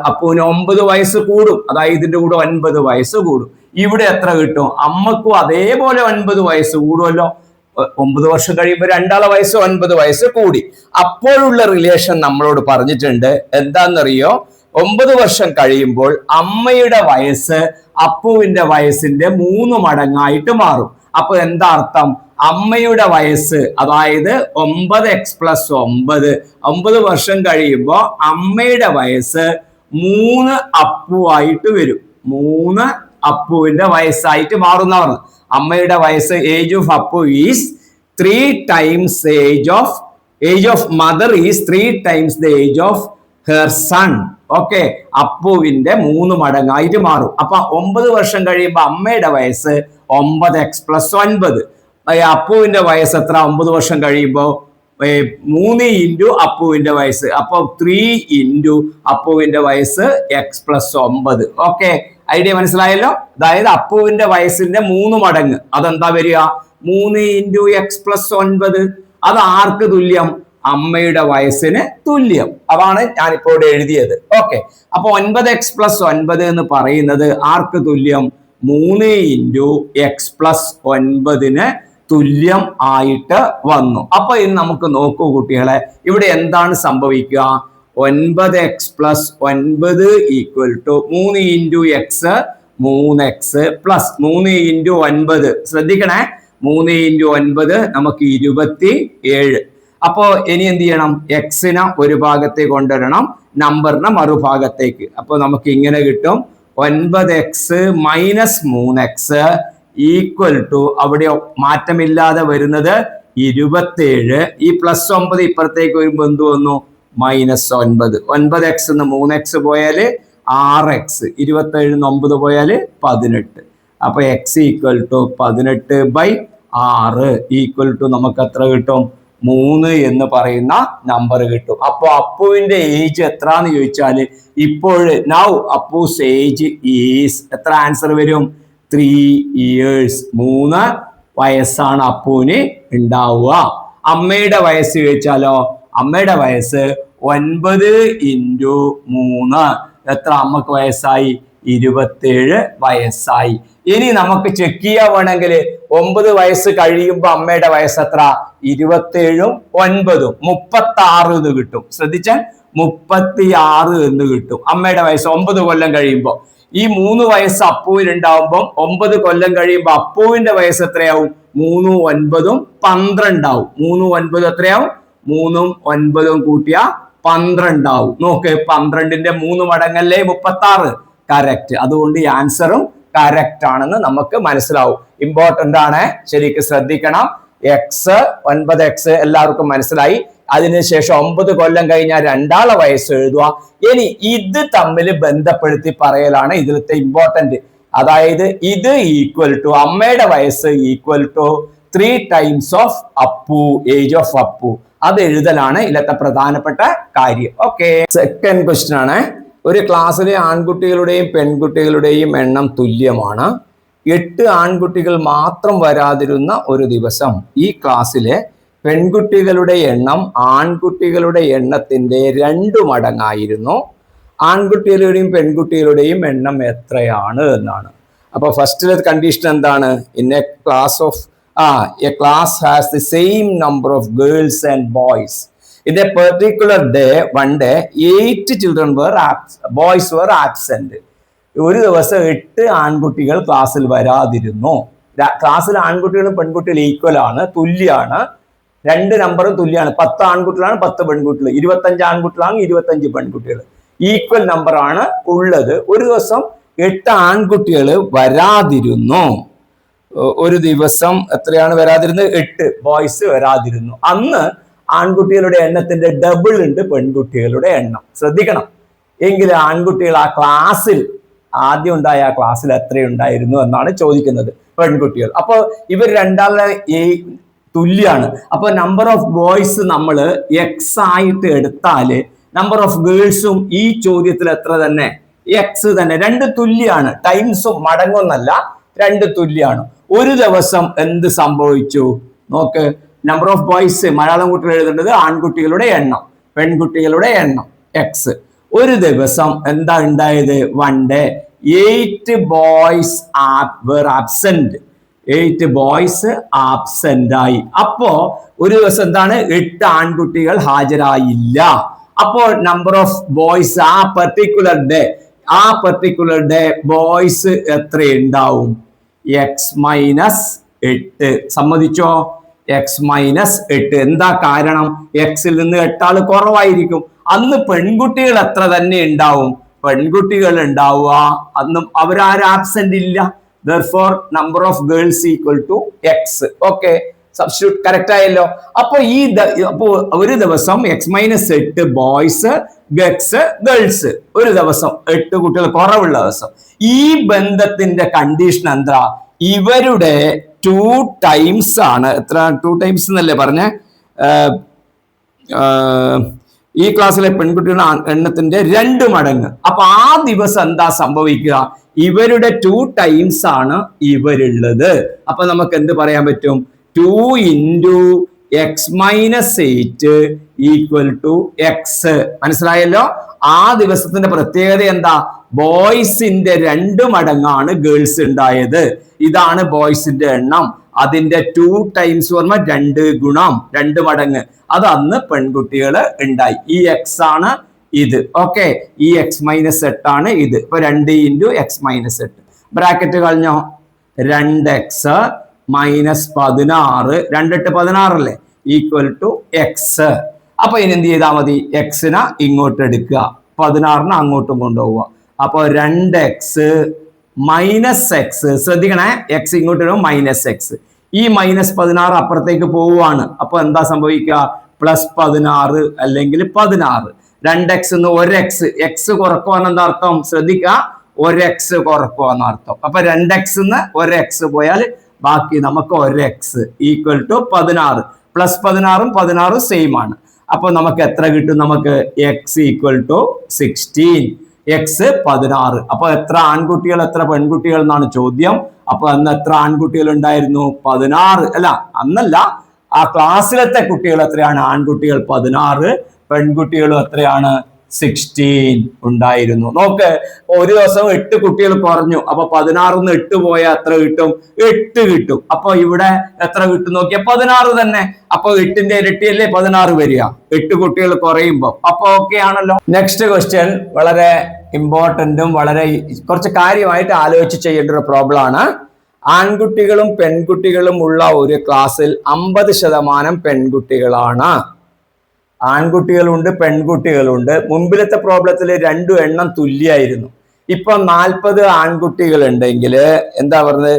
Speaker 1: അപ്പുവിന് 9 വയസ്സ് കൂടും, അതായത് ഇതിന്റെ കൂടെ 9 വയസ്സ് കൂടും. ഇവിടെ എത്ര കിട്ടും? അമ്മക്കും അതേപോലെ 9 വയസ്സ് കൂടുമല്ലോ. 9 വർഷം കഴിയുമ്പോൾ രണ്ടാളെ വയസ്സ് 9 വയസ്സ് കൂടി. അപ്പോഴുള്ള റിലേഷൻ നമ്മളോട് പറഞ്ഞിട്ടുണ്ട്. എന്താണെന്നറിയോ? 9 വർഷം കഴിയുമ്പോൾ അമ്മയുടെ വയസ്സ് അപ്പുവിന്റെ വയസ്സിന്റെ 3 മടങ്ങായിട്ട് മാറും. അപ്പൊ എന്താ അർത്ഥം? അമ്മയുടെ വയസ്സ് അതായത് 9x + 9 9 വർഷം കഴിയുമ്പോൾ അമ്മയുടെ വയസ്സ് 3 അപ്പുവായിട്ട് വരും. 3 അപ്പുവിന്റെ വയസ്സായിട്ട് മാറുന്നവർ. അമ്മയുടെ വയസ്സ് age of Appu is 3 times age of mother is 3 times the age of her son. Okay, അപ്പുവിന്റെ 3 മടങ്ങായിട്ട് മാറും. അപ്പൊ 9 വർഷം കഴിയുമ്പോൾ അമ്മയുടെ വയസ്സ് 9x + 9. അപ്പുവിന്റെ വയസ്സ് എത്ര? 9 വർഷം കഴിയുമ്പോൾ 3 ഇൻറ്റു അപ്പുവിന്റെ വയസ്സ്. അപ്പൊ 3 ഇൻറ്റു അപ്പുവിന്റെ വയസ്സ് x + 9. ഓക്കെ, ഐഡിയ മനസ്സിലായല്ലോ. അതായത് അപ്പുവിന്റെ വയസ്സിന്റെ 3 മടങ്ങ്. അതെന്താ വരിക? 3 ഇൻറ്റു x + 9. അത് ആർക്ക് തുല്യം? അമ്മയുടെ വയസ്സിന് തുല്യം. അതാണ് ഞാനിപ്പോൾ ഇവിടെ എഴുതിയത്. ഓക്കെ, അപ്പൊ 9x + 9 എന്ന് പറയുന്നത് ആർക്ക് തുല്യം? 3 ഇൻറ്റു x + 9 തുല്യം ആയിട്ട് വന്നു. അപ്പൊ ഇനി നമുക്ക് നോക്കൂ കുട്ടികളെ, ഇവിടെ എന്താണ് സംഭവിക്കുക? 9x + 9 = 3 into x 3x plus 3 into 9. ശ്രദ്ധിക്കണേ, 3 ഇൻറ്റു 9 നമുക്ക് 27. അപ്പോ ഇനി എന്ത് ചെയ്യണം? എക്സിനെ ഒരു ഭാഗത്തേക്ക് കൊണ്ടുവരണം, നമ്പറിനെ മറുഭാഗത്തേക്ക്. അപ്പൊ നമുക്ക് ഇങ്ങനെ കിട്ടും 9x - 3x = അവിടെ മാറ്റമില്ലാതെ വരുന്നത് 27. ഈ +9 ഇപ്പുറത്തേക്ക് വരുമ്പോൾ എന്ത് വന്നു? -9. 9x ന്ന് 3x പോയാല് 6x, 27 9 പോയാല് 18. അപ്പൊ x = 18/6 നമുക്ക് എത്ര കിട്ടും? 3 എന്ന് പറയുന്ന നമ്പർ കിട്ടും. അപ്പൊ അപ്പുവിന്റെ ഏജ് എത്രന്ന് ചോദിച്ചാല് ഇപ്പോൾ നൗ അപ്പൂസ് ഏജ് ഈസ് എത്ര? ആൻസർ വരും 3 years. 3 വയസ്സാണ് അപ്പുവിന് ഉണ്ടാവുക. അമ്മയുടെ വയസ്സ് ചോദിച്ചാലോ? അമ്മയുടെ വയസ്സ് 9 ഇൻറ്റു 3 എത്ര? അമ്മക്ക് വയസ്സായി 27 വയസ്സായി. ഇനി നമുക്ക് ചെക്ക് ചെയ്യാൻ വേണമെങ്കിൽ 9 വയസ്സ് കഴിയുമ്പോൾ അമ്മയുടെ വയസ്സ് എത്ര? 27ഉം 9ഉം 36 എന്ന് കിട്ടും. ശ്രദ്ധിച്ചാൽ 36 എന്ന് കിട്ടും അമ്മയുടെ വയസ്സ് 9 കൊല്ലം കഴിയുമ്പോൾ. ഈ 3 വയസ്സ് അപ്പുവിനുണ്ടാവുമ്പോൾ 9 കൊല്ലം കഴിയുമ്പോൾ അപ്പുവിന്റെ വയസ്സ് എത്രയാവും? 3ഉം 9ഉം 12 ആവും. 3ഉം 9ഉം എത്രയാവും? 3ഉം 9ഉം കൂട്ടിയ 12 ആവും. നോക്ക്, 12ന്റെ 3 മടങ്ങല്ലേ 36. കറക്റ്റ്. അതുകൊണ്ട് ഈ ആൻസറും കറക്റ്റ് ആണെന്ന് നമുക്ക് മനസ്സിലാവും. ഇമ്പോർട്ടന്റ് ആണ്, ശരിക്കും ശ്രദ്ധിക്കണം. എക്സ് 9x എല്ലാവർക്കും മനസ്സിലായി. അതിനുശേഷം 9 കൊല്ലം കഴിഞ്ഞാൽ രണ്ടാളെ വയസ്സ് എഴുതുക. ഇനി ഇത് തമ്മിൽ ബന്ധപ്പെടുത്തി പറയലാണ് ഇതിലത്തെ ഇമ്പോർട്ടന്റ്. അതായത് ഇത് ഈക്വൽ ടു അമ്മയുടെ വയസ്സ് equal to 3 times of Appu, age of Appu. അത് എഴുതലാണ് ഇതിലത്തെ പ്രധാനപ്പെട്ട കാര്യം. ഓക്കെ, സെക്കൻഡ് ക്വസ്റ്റ്യൻ ആണ്. ഒരു ക്ലാസ്സിലെ ആൺകുട്ടികളുടെയും പെൺകുട്ടികളുടെയും എണ്ണം തുല്യമാണ്. 8 ആൺകുട്ടികൾ മാത്രം വരാതിരുന്ന ഒരു ദിവസം ഈ ക്ലാസ്സിലെ പെൺകുട്ടികളുടെ എണ്ണം ആൺകുട്ടികളുടെ എണ്ണത്തിന്റെ 2 മടങ്ങായിരുന്നു. ആൺകുട്ടികളുടെയും പെൺകുട്ടികളുടെയും എണ്ണം എത്രയാണ് എന്നാണ്. അപ്പൊ ഫസ്റ്റിലെ കണ്ടീഷൻ എന്താണ്? In A class of a class has the same number of girls and boys. In a particular day, one day, 8 children were boys were absent. ഒരു ദിവസം 8 ആൺകുട്ടികൾ ക്ലാസ്സിൽ വരാതിരുന്നു. ക്ലാസ്സിൽ ആൺകുട്ടികളും പെൺകുട്ടികളും ഈക്വൽ ആണ്, തുല്യാണ്. 2 നമ്പറും തുല്യാണ്. 10 ആൺകുട്ടികളാണ്, 10 പെൺകുട്ടികൾ. 25 ആൺകുട്ടികളാണ്, 25 പെൺകുട്ടികൾ. ഈക്വൽ നമ്പർ ആണ് ഉള്ളത്. ഒരു ദിവസം 8 ആൺകുട്ടികൾ വരാതിരുന്നു. ഒരു ദിവസം എത്രയാണ് വരാതിരുന്നത്? 8 ബോയ്സ് വരാതിരുന്നു. അന്ന് ആൺകുട്ടികളുടെ എണ്ണത്തിന്റെ ഡബിൾ ഉണ്ട് പെൺകുട്ടികളുടെ എണ്ണം. ശ്രദ്ധിക്കണം. എങ്കിൽ ആൺകുട്ടികൾ ആ ക്ലാസ്സിൽ ആദ്യം ഉണ്ടായ ആ ക്ലാസ്സിൽ എത്രയുണ്ടായിരുന്നു എന്നാണ് ചോദിക്കുന്നത്. പെൺകുട്ടികൾ. അപ്പൊ ഇവർ രണ്ടാളുടെ തുല്യാണ്. അപ്പൊ നമ്പർ ഓഫ് ബോയ്സ് നമ്മൾ എക്സ് ആയിട്ട് എടുത്താല് നമ്പർ ഓഫ് ഗേൾസും ഈ ചോദ്യത്തിൽ എത്ര തന്നെ? എക്സ് തന്നെ. രണ്ട് തുല്യാണ്. ടൈംസും മടങ്ങൊന്നല്ല, രണ്ട് തുല്യാണ്. ഒരു ദിവസം എന്ത് സംഭവിച്ചു നോക്ക്. നമ്പർ ഓഫ് ബോയ്സ് മലയാളം കുട്ടികൾ എഴുതേണ്ടത് ആൺകുട്ടികളുടെ എണ്ണം, പെൺകുട്ടികളുടെ എണ്ണം എക്സ്. ഒരു ദിവസം എന്താ ഉണ്ടായത്? 1 day 8 boys were absent. 8 boys absent ആയി. അപ്പോ ഒരു ദിവസം എന്താണ്? 8 ആൺകുട്ടികൾ ഹാജരായില്ല. അപ്പോൾ നമ്പർ ഓഫ് ബോയ്സ് ആ പെർട്ടിക്കുലർ ഡേ ബോയ്സ് എത്ര ഉണ്ടാവും? x-8. സമ്മതിച്ചോ? x-8. എന്താ കാരണം? എക്സിൽ നിന്ന് 8 ആള് കുറവായിരിക്കും. അന്ന് പെൺകുട്ടികൾ എത്ര തന്നെ ഉണ്ടാവും? പെൺകുട്ടികൾ ഉണ്ടാവുക അന്നും അവരാരും ആബ്സെന്റ് ഇല്ല. therefore number of girls equal to x. okay, substitute correct ആയല്ലോ. അപ്പൊ ഒരു ദിവസം x-8 ബോയ്സ് ഗേൾസ്, ഒരു ദിവസം 8 കുട്ടികൾ കുറവുള്ള ദിവസം. ഈ ബന്ധത്തിന്റെ കണ്ടീഷൻ എന്താ? ഇവരുടെ 2 ടൈംസ് ആണ്. എത്ര? 2 ടൈംസ് എന്നല്ലേ പറഞ്ഞേ? ഈ ക്ലാസ്സിലെ പെൺകുട്ടികളുടെ എണ്ണത്തിന്റെ 2 മടങ്ങ്. അപ്പൊ ആ ദിവസം എന്താ സംഭവിക്കുക? ഇവരുടെ 2 ടൈംസ് ആണ് ഇവരുള്ളത്. അപ്പൊ നമുക്ക് എന്ത് പറയാൻ പറ്റും? 2 into x-8 equal to X. മനസ്സിലായല്ലോ? ആ ദിവസത്തിന്റെ പ്രത്യേകത എന്താ? ബോയ്സിന്റെ 2 മടങ്ങാണ് ഗേൾസ് ഉണ്ടായത്. ഇതാണ് ബോയ്സിന്റെ എണ്ണം. അതിന്റെ 2 ടൈംസ് പറഞ്ഞ 2 ഗുണം 2 മടങ്ങ്. അത് അന്ന് പെൺകുട്ടികള് ഉണ്ടായി. ഈ എക്സ് ആണ് ഇത്. ഓക്കെ, ഈ x-8 ആണ് ഇത്. ഇപ്പൊ 2 into x-8 bracket കളഞ്ഞോ? 2x minus 16, 2 16 അല്ലേ, ഈക്വൽ ടു എക്സ്. അപ്പൊ ഇനി എന്ത് ചെയ്താൽ മതി? എക്സിനെ ഇങ്ങോട്ട് എടുക്കുക, 16 അങ്ങോട്ടും കൊണ്ടുപോവുക. അപ്പൊ 2x മൈനസ് എക്സ്. ശ്രദ്ധിക്കണേ, എക്സ് ഇങ്ങോട്ട് വരുമ്പോൾ മൈനസ് എക്സ്. ഈ മൈനസ് 16 അപ്പുറത്തേക്ക് പോവുകയാണ്. അപ്പൊ എന്താ സംഭവിക്കുക? പ്ലസ് 16 അല്ലെങ്കിൽ 16. 2x എന്ന് 1x, എക്സ് കുറക്കുവാന്ന് എന്താ അർത്ഥം? ശ്രദ്ധിക്കുക, 1x കുറക്കുവാന്ന് അർത്ഥം. അപ്പൊ 2x എന്ന് 1x പോയാൽ ബാക്കി നമുക്ക് 1x ഈക്വൽ ടു 16. പ്ലസ് 16ഉം 16ഉം സെയിം ആണ്. അപ്പൊ നമുക്ക് എത്ര കിട്ടും? നമുക്ക് x ഈക്വൽ ടു 16. x 16. അപ്പൊ എത്ര ആൺകുട്ടികൾ എത്ര പെൺകുട്ടികൾ എന്നാണ് ചോദ്യം. അപ്പൊ അന്ന് എത്ര ആൺകുട്ടികൾ ഉണ്ടായിരുന്നു? 16. അല്ല, അന്നല്ല, ആ ക്ലാസ്സിലത്തെ കുട്ടികൾ എത്രയാണ്? ആൺകുട്ടികൾ 16, പെൺകുട്ടികളും എത്രയാണ്? 16 ഉണ്ടായിരുന്നു. നോക്ക്, ഒരു ദിവസം 8 കുട്ടികൾ കുറഞ്ഞു. അപ്പൊ 16 8 പോയാൽ എത്ര കിട്ടും? 8 കിട്ടും. അപ്പൊ ഇവിടെ എത്ര കിട്ടും നോക്കിയാൽ 16 തന്നെ. അപ്പൊ 8ന്റെ ഇരട്ടിയല്ലേ 16 വരിക, 8 കുട്ടികൾ കുറയുമ്പോ. അപ്പൊ ഓക്കെ ആണല്ലോ. നെക്സ്റ്റ് ക്വസ്റ്റ്യൻ വളരെ ഇമ്പോർട്ടന്റും വളരെ കുറച്ച് കാര്യമായിട്ട് ആലോചിച്ച് ചെയ്യേണ്ട ഒരു പ്രോബ്ലം ആണ്. ആൺകുട്ടികളും പെൺകുട്ടികളും ഉള്ള ഒരു ക്ലാസ്സിൽ 50% പെൺകുട്ടികളാണ്. ആൺകുട്ടികളുണ്ട്, പെൺകുട്ടികളുണ്ട്. മുൻപിലത്തെ പ്രോബ്ലത്തിൽ 2 എണ്ണം തുല്യായിരുന്നു. ഇപ്പൊ 40 ആൺകുട്ടികൾ ഉണ്ടെങ്കിൽ എന്താ പറഞ്ഞത്?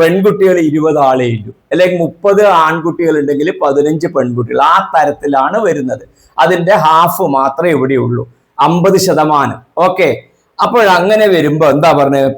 Speaker 1: പെൺകുട്ടികൾ 20 ആളേ ഉള്ളൂ. അല്ലെങ്കിൽ 30 ആൺകുട്ടികൾ ഉണ്ടെങ്കിൽ 15 പെൺകുട്ടികൾ. ആ തരത്തിലാണ് വരുന്നത്. അതിന്റെ ഹാഫ് മാത്രമേ ഇവിടെ ഉള്ളൂ, 50%. ഓക്കെ, അപ്പോൾ അങ്ങനെ വരുമ്പോ എന്താ പറഞ്ഞത്?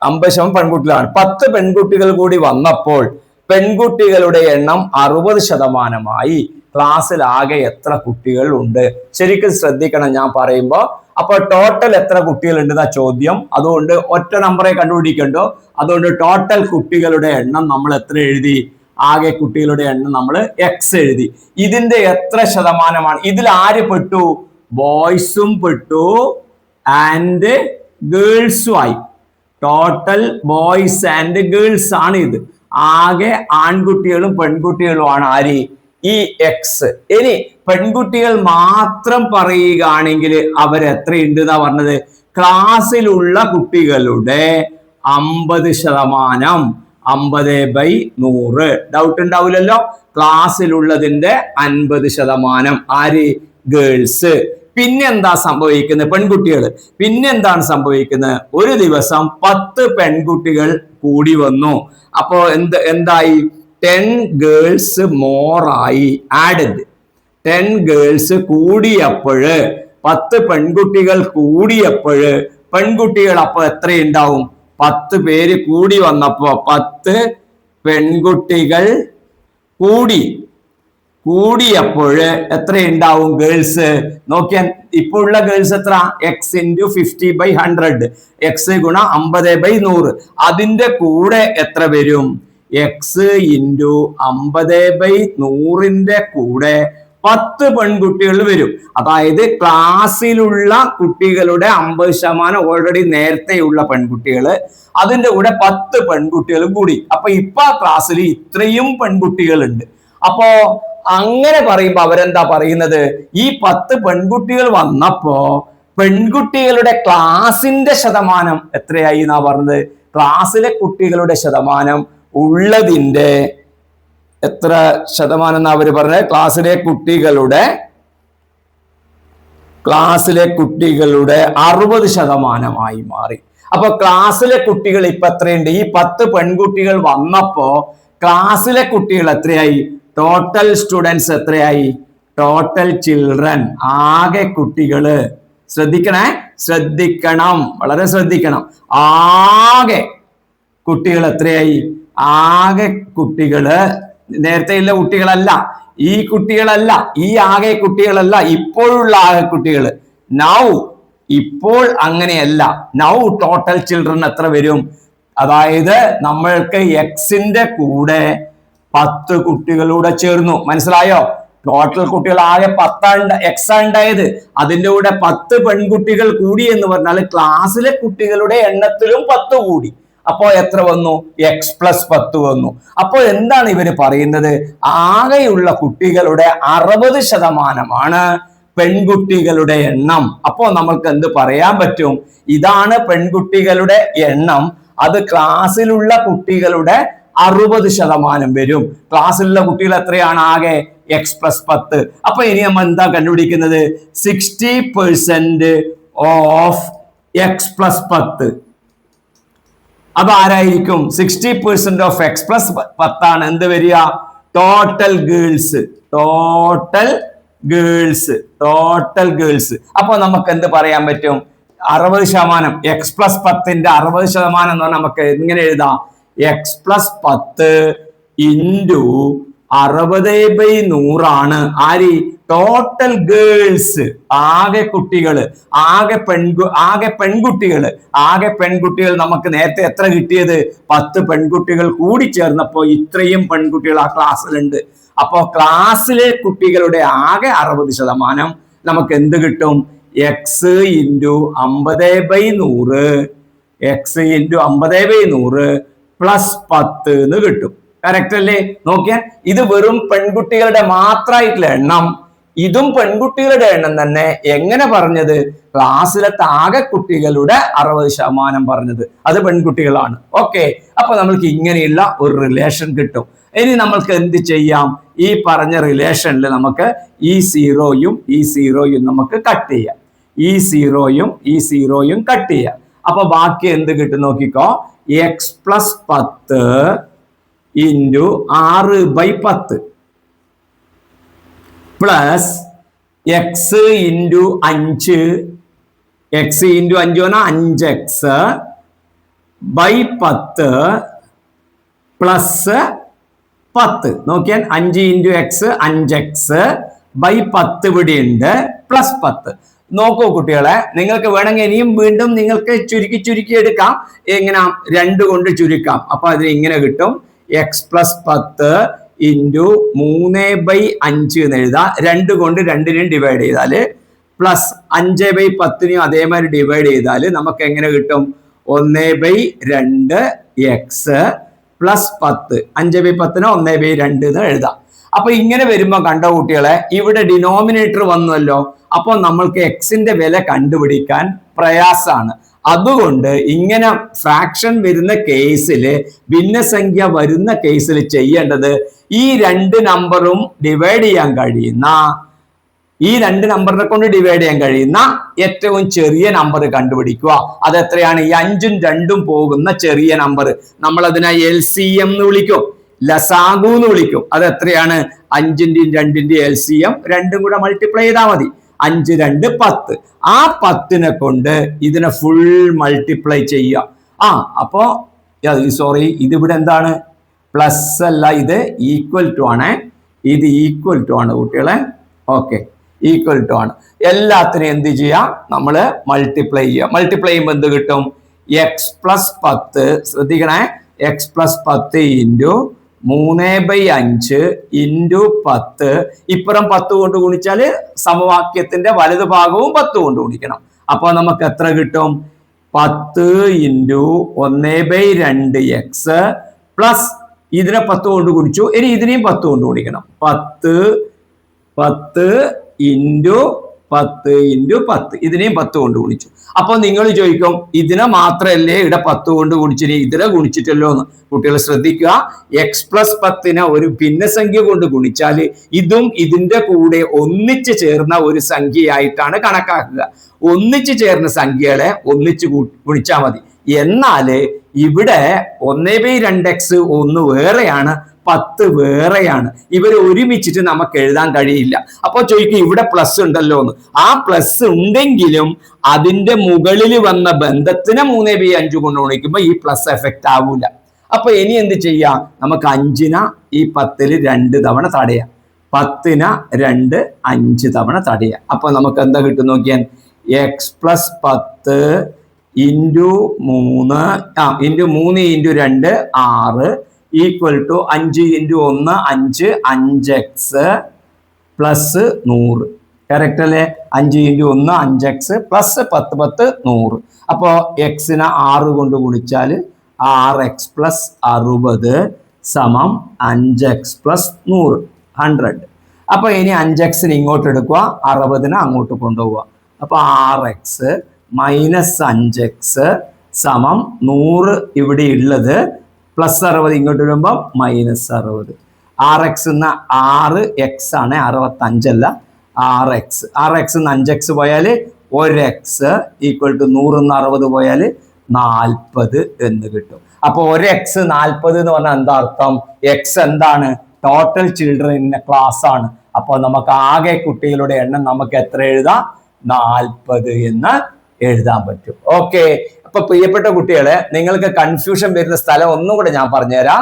Speaker 1: 50% പെൺകുട്ടികളാണ്. 10 പെൺകുട്ടികൾ കൂടി വന്നപ്പോൾ പെൺകുട്ടികളുടെ എണ്ണം 60%. ക്ലാസ്സിൽ ആകെ എത്ര കുട്ടികൾ ഉണ്ട്? ശരിക്കും ശ്രദ്ധിക്കണം ഞാൻ പറയുമ്പോ. അപ്പൊ ടോട്ടൽ എത്ര കുട്ടികൾ ഉണ്ടെന്ന ചോദ്യം. അതുകൊണ്ട് ഒറ്റ നമ്പറെ കണ്ടുപിടിക്കണ്ടോ. അതുകൊണ്ട് ടോട്ടൽ കുട്ടികളുടെ എണ്ണം നമ്മൾ എത്ര എഴുതി? ആകെ കുട്ടികളുടെ എണ്ണം നമ്മൾ എക്സ് എഴുതി. ഇതിന്റെ എത്ര ശതമാനമാണ്? ഇതിൽ ആര് പെട്ടു? ബോയ്സും പെട്ടു ആൻഡ് ഗേൾസും ആയി. ടോട്ടൽ ബോയ്സ് ആൻഡ് ഗേൾസ് ആണ് ഇത്. ആകെ ആൺകുട്ടികളും പെൺകുട്ടികളുമാണ് ആര്? ഈ എക്സ്. ഇനി പെൺകുട്ടികൾ മാത്രം പറയുകയാണെങ്കിൽ അവരെത്രയുണ്ട് എന്നാ പറഞ്ഞത്? ക്ലാസ്സിലുള്ള കുട്ടികളുടെ 50%, 50/100. ഡൗട്ട് ഉണ്ടാവില്ലല്ലോ. ക്ലാസ്സിലുള്ളതിന്റെ 50%. ആര്? ഗേൾസ്. പിന്നെ എന്താ സംഭവിക്കുന്നത്? പെൺകുട്ടികൾ പിന്നെ എന്താണ് സംഭവിക്കുന്നത്? ഒരു ദിവസം 10 പെൺകുട്ടികൾ കൂടി വന്നു. അപ്പോ എന്തായി? 10 ഗേൾസ് മോർ ആയി, ആഡഡ്. 10 ഗേൾസ് കൂടിയപ്പോഴ്, 10 പെൺകുട്ടികൾ കൂടിയപ്പോഴ് പെൺകുട്ടികൾ അപ്പൊ എത്രയുണ്ടാവും? 10 പേര് കൂടി വന്നപ്പോ 10 പെൺകുട്ടികൾ കൂടിയപ്പോഴ് എത്രയുണ്ടാവും ഗേൾസ്? നോക്കിയാൽ ഇപ്പോൾ ഉള്ള ഗേൾസ് എത്ര? x × 50/100, x × 50/100. അതിന്റെ കൂടെ എത്ര വരും? x × 50/100ന്റെ കൂടെ 10 പെൺകുട്ടികൾ വരും. അതായത് ക്ലാസ്സിലുള്ള കുട്ടികളുടെ 50% ഓൾറെഡി നേരത്തെയുള്ള പെൺകുട്ടികൾ, അതിന്റെ കൂടെ 10 പെൺകുട്ടികളും കൂടി. അപ്പൊ ഇപ്പൊ ആ ക്ലാസ്സിൽ ഇത്രയും പെൺകുട്ടികളുണ്ട്. അപ്പോ അങ്ങനെ പറയുമ്പോ അവരെന്താ പറയുന്നത്? ഈ 10 പെൺകുട്ടികൾ വന്നപ്പോ പെൺകുട്ടികളുടെ ക്ലാസിന്റെ ശതമാനം എത്രയായി എന്നാ പറഞ്ഞത്? ക്ലാസ്സിലെ കുട്ടികളുടെ ശതമാനം ഉള്ളതിന്റെ എത്ര ശതമാനം എന്നാ അവര് പറഞ്ഞത്? ക്ലാസ്സിലെ കുട്ടികളുടെ 60% മാറി. അപ്പൊ ക്ലാസ്സിലെ കുട്ടികൾ ഇപ്പൊ എത്രയുണ്ട്? ഈ 10 പെൺകുട്ടികൾ വന്നപ്പോ ക്ലാസ്സിലെ കുട്ടികൾ എത്രയായി? ടോട്ടൽ സ്റ്റുഡൻസ് എത്രയായി? ടോട്ടൽ ചിൽഡ്രൻ, ആകെ കുട്ടികള്. ശ്രദ്ധിക്കണം, വളരെ ശ്രദ്ധിക്കണം. ആകെ കുട്ടികൾ എത്രയായി? ആകെ കുട്ടികള് നേരത്തെയുള്ള കുട്ടികളല്ല, ഈ കുട്ടികളല്ല, ഈ ആകെ കുട്ടികളല്ല, ഇപ്പോഴുള്ള ആകെ കുട്ടികൾ. ഇപ്പോൾ അങ്ങനെയല്ല. നൗ ടോട്ടൽ ചിൽഡ്രൻ എത്ര വരും? അതായത് നമ്മൾക്ക് എക്സിന്റെ കൂടെ 10 കുട്ടികളൂടെ ചേർന്നു. മനസ്സിലായോ? ടോട്ടൽ കുട്ടികൾ ആകെ 10 എക്സ് ഉണ്ടായത്, അതിന്റെ കൂടെ 10 പെൺകുട്ടികൾ കൂടി എന്ന് പറഞ്ഞാൽ ക്ലാസ്സിലെ കുട്ടികളുടെ എണ്ണത്തിലും 10 കൂടി. അപ്പോ എത്ര വന്നു? x + 10 വന്നു. അപ്പോൾ എന്താണ് ഇവര് പറയുന്നത്? ആകെയുള്ള കുട്ടികളുടെ 60% പെൺകുട്ടികളുടെ എണ്ണം. അപ്പോ നമ്മൾക്ക് എന്ത് പറയാൻ പറ്റും? ഇതാണ് പെൺകുട്ടികളുടെ എണ്ണം. അത് ക്ലാസ്സിലുള്ള കുട്ടികളുടെ 60% വരും. ക്ലാസ്സിലുള്ള കുട്ടികൾ എത്രയാണ്? ആകെ x + 10. അപ്പൊ ഇനി നമ്മൾ എന്താ കണ്ടുപിടിക്കുന്നത്? 60% ഓഫ് x + 10. അതാരായിരിക്കും? 60% ഓഫ് x + 10 ആണ് എന്ത് വരിക? Total girls. അപ്പൊ നമുക്ക് എന്ത് പറയാൻ പറ്റും? 60%, x + 10ന്റെ 60% എന്ന് പറഞ്ഞാൽ നമുക്ക് എങ്ങനെ എഴുതാം? x + 10 × 60/100 ആണ് ആര്? ടോട്ടൽ ഗേൾസ്, ആകെ കുട്ടികള്, ആകെ പെൺകുട്ടികൾ. നമുക്ക് നേരത്തെ എത്ര കിട്ടിയത്? 10 പെൺകുട്ടികൾ കൂടി ചേർന്നപ്പോ ഇത്രയും പെൺകുട്ടികൾ ആ ക്ലാസ്സിലുണ്ട്. അപ്പോ ക്ലാസ്സിലെ കുട്ടികളുടെ ആകെ 60% നമുക്ക് എന്ത് കിട്ടും? x × 50/100 +10 എന്ന് കിട്ടും. കറക്റ്റ് അല്ലേ? നോക്കിയാൽ ഇത് വെറും പെൺകുട്ടികളുടെ മാത്രമായിട്ടുള്ള എണ്ണം, ഇതും പെൺകുട്ടികളുടെ എണ്ണം തന്നെ. എങ്ങനെ പറഞ്ഞത്? ക്ലാസ്സിലത്തെ ആകെ കുട്ടികളുടെ 60% പറഞ്ഞത് അത് പെൺകുട്ടികളാണ്. ഓക്കെ, അപ്പൊ നമ്മൾക്ക് ഇങ്ങനെയുള്ള ഒരു റിലേഷൻ കിട്ടും. ഇനി നമ്മൾക്ക് എന്ത് ചെയ്യാം? ഈ പറഞ്ഞ റിലേഷനിൽ നമുക്ക് ഈ സീറോയും നമുക്ക് കട്ട് ചെയ്യാം. ഈ സീറോയും കട്ട് ചെയ്യാം. അപ്പൊ ബാക്കി എന്ത് കിട്ടും നോക്കിക്കോ? x + 10 × 6/10 plus x × 5 5x/10 plus 10. നോക്കിയാൽ 5 × x 5x/10 ഇവിടെ ഉണ്ട്, പ്ലസ് 10. നോക്കൂ കുട്ടികളെ, നിങ്ങൾക്ക് വേണമെങ്കിൽ ഇനിയും വീണ്ടും നിങ്ങൾക്ക് ചുരുക്കി എടുക്കാം. എങ്ങനെ? 2 കൊണ്ട് ചുരുക്കാം. അപ്പൊ അതിന് ഇങ്ങനെ കിട്ടും: x + 10 × 3/5 എന്ന് എഴുതാം. 2 കൊണ്ട് 2നെയും ഡിവൈഡ് ചെയ്താല്, പ്ലസ് 5/10നെയും അതേമാതിരി ഡിവൈഡ് ചെയ്താല് നമുക്ക് എങ്ങനെ കിട്ടും? 1/2x plus 10. 5/10നെ 1/2 എന്ന് എഴുതാം. അപ്പൊ ഇങ്ങനെ വരുമ്പോ കണ്ടോ കുട്ടികളെ, ഇവിടെ ഡിനോമിനേറ്റർ വന്നല്ലോ. അപ്പൊ നമ്മൾക്ക് എക്സിന്റെ വില കണ്ടുപിടിക്കാൻ പ്രയാസമാണ്. അതുകൊണ്ട് ഇങ്ങനെ ഫ്രാക്ഷൻ വരുന്ന കേസിൽ, ഭിന്നസംഖ്യ വരുന്ന കേസിൽ ചെയ്യേണ്ടത് ഈ 2 നമ്പറും ഡിവൈഡ് ചെയ്യാൻ കഴിയുന്ന ഈ രണ്ട് നമ്പറിനെ കൊണ്ട് ഡിവൈഡ് ചെയ്യാൻ കഴിയുന്ന ഏറ്റവും ചെറിയ നമ്പർ കണ്ടുപിടിക്കുക. അതെത്രയാണ്? ഈ 5ഉം 2ഉം പോകുന്ന ചെറിയ നമ്പർ. നമ്മൾ അതിനെ LCM എന്ന് വിളിക്കും, ലസാഗു എന്ന് വിളിക്കും. അത് എത്രയാണ്? 5ന്റെയും 2ന്റെയും LCM, രണ്ടും കൂടെ മൾട്ടിപ്ലൈ ചെയ്താൽ മതി. 5 2 10. ആ 10നെ കൊണ്ട് ഇതിനെ ഫുൾ മൾട്ടിപ്ലൈ ചെയ്യുക. അപ്പോ സോറി, ഇതിവിടെ എന്താണ്? പ്ലസ് അല്ല, ഇത് ഈക്വൽ ടു ആണ്. ഇത് ഈക്വൽ ടു ആണ് കുട്ടികളെ. ഓക്കെ, ഈക്വൽ ടു ആണ്. എല്ലാത്തിനും എന്ത് ചെയ്യാം? നമ്മൾ മൾട്ടിപ്ലൈ ചെയ്യുക. മൾട്ടിപ്ലൈ ചെയ്യുമ്പോൾ എന്ത് കിട്ടും? x+10. ശ്രദ്ധിക്കണേ, x+10 ഇൻറ്റു 3/5 ഇൻറ്റു 10. ഇപ്പുറം 10 കൊണ്ട് ഗുണിച്ചാല് സമവാക്യത്തിന്റെ വലതു ഭാഗവും 10 കൊണ്ട് ഗുണിക്കണം. അപ്പൊ നമുക്ക് എത്ര കിട്ടും? 10 ഇൻറ്റു 1/2x പ്ലസ് ഇതിനെ 10 കൊണ്ട് ഗുണിച്ചു. ഇനി ഇതിനെയും 10 കൊണ്ട് ഗുണിക്കണം. 10 ഇൻറ്റു 10 ഇൻറ്റു 10. ഇതിനെയും 10 കൊണ്ട് ഗുണിച്ചു. അപ്പൊ നിങ്ങൾ ചോദിക്കും, ഇതിനെ മാത്രമല്ലേ ഇവിടെ 10 കൊണ്ട് ഗുണിച്ചിന്, ഇതിനെ ഗുണിച്ചിട്ടല്ലോ എന്ന്. കുട്ടികൾ ശ്രദ്ധിക്കുക, x+10 ഒരു ഭിന്നസംഖ്യ കൊണ്ട് ഗുണിച്ചാൽ ഇതും ഇതിന്റെ കൂടെ ഒന്നിച്ച് ചേർന്ന ഒരു സംഖ്യയായിട്ടാണ് കണക്കാക്കുക. ഒന്നിച്ച് ചേർന്ന സംഖ്യകളെ ഒന്നിച്ച് ഗുണിച്ചാൽ മതി. എന്നാല് ഇവിടെ 1/2x 1 വേറെയാണ്, 10 വേറെയാണ്. ഇവര് ഒരുമിച്ചിട്ട് നമുക്ക് എഴുതാൻ കഴിയില്ല. അപ്പൊ ചോദിക്കും, ഇവിടെ പ്ലസ് ഉണ്ടല്ലോ എന്ന്. ആ പ്ലസ് ഉണ്ടെങ്കിലും അതിന്റെ മുകളിൽ വന്ന ബന്ധത്തിനെ 3/5 കൊണ്ട് ഗുണിക്കുമ്പോൾ ഈ പ്ലസ് എഫക്റ്റ് ആവൂല. അപ്പൊ ഇനി എന്ത് ചെയ്യാം? നമുക്ക് 5നെ ഈ 10ൽ 2 തവണ തടയാം. 10നെ 2 5 തവണ തടയാം. അപ്പൊ നമുക്ക് എന്താ കിട്ടും നോക്കിയാൽ? x+10 into 3 into 3 into 2 6 equal to 5 into 1 5 5x plus 100. Correct അല്ലേ? 5 ഇൻറ്റു 1 5x പ്ലസ് 10 10 100. അപ്പോ എക്സിനെ 6 കൊണ്ട് ഗുണിച്ചാൽ 6x പ്ലസ് 60 സമം 5x പ്ലസ് 100 100. അപ്പൊ ഇനി 5xന് ഇങ്ങോട്ട് എടുക്കുക, 60നെ അങ്ങോട്ട് കൊണ്ടുപോവുക. അപ്പൊ 6x മൈനസ് 5x സമം 100 ഇവിടെ ഉള്ളത് പ്ലസ് 60 ഇങ്ങോട്ട് വരുമ്പോൾ മൈനസ് 60. 6x 6x ആണ്, 65 അല്ല 6x. 6x 5x പോയാൽ 1x ഈക്വൽ ടു 100 60 പോയാൽ 40 എന്ന് കിട്ടും. അപ്പൊ 1x 40 എന്ന് പറഞ്ഞാൽ എന്താ അർത്ഥം? x എന്താണ്? ടോട്ടൽ ചിൽഡ്രൻ ഇൻ ക്ലാസ് ആണ്. അപ്പൊ നമുക്ക് ആകെ കുട്ടികളുടെ എണ്ണം നമുക്ക് എത്ര എഴുതാം? 40 എന്ന് എഴുതാൻ പറ്റും. ഓക്കെ, അപ്പൊ പ്രിയപ്പെട്ട കുട്ടികളെ, നിങ്ങൾക്ക് കൺഫ്യൂഷൻ വരുന്ന സ്ഥലം ഒന്നും കൂടെ ഞാൻ പറഞ്ഞുതരാം.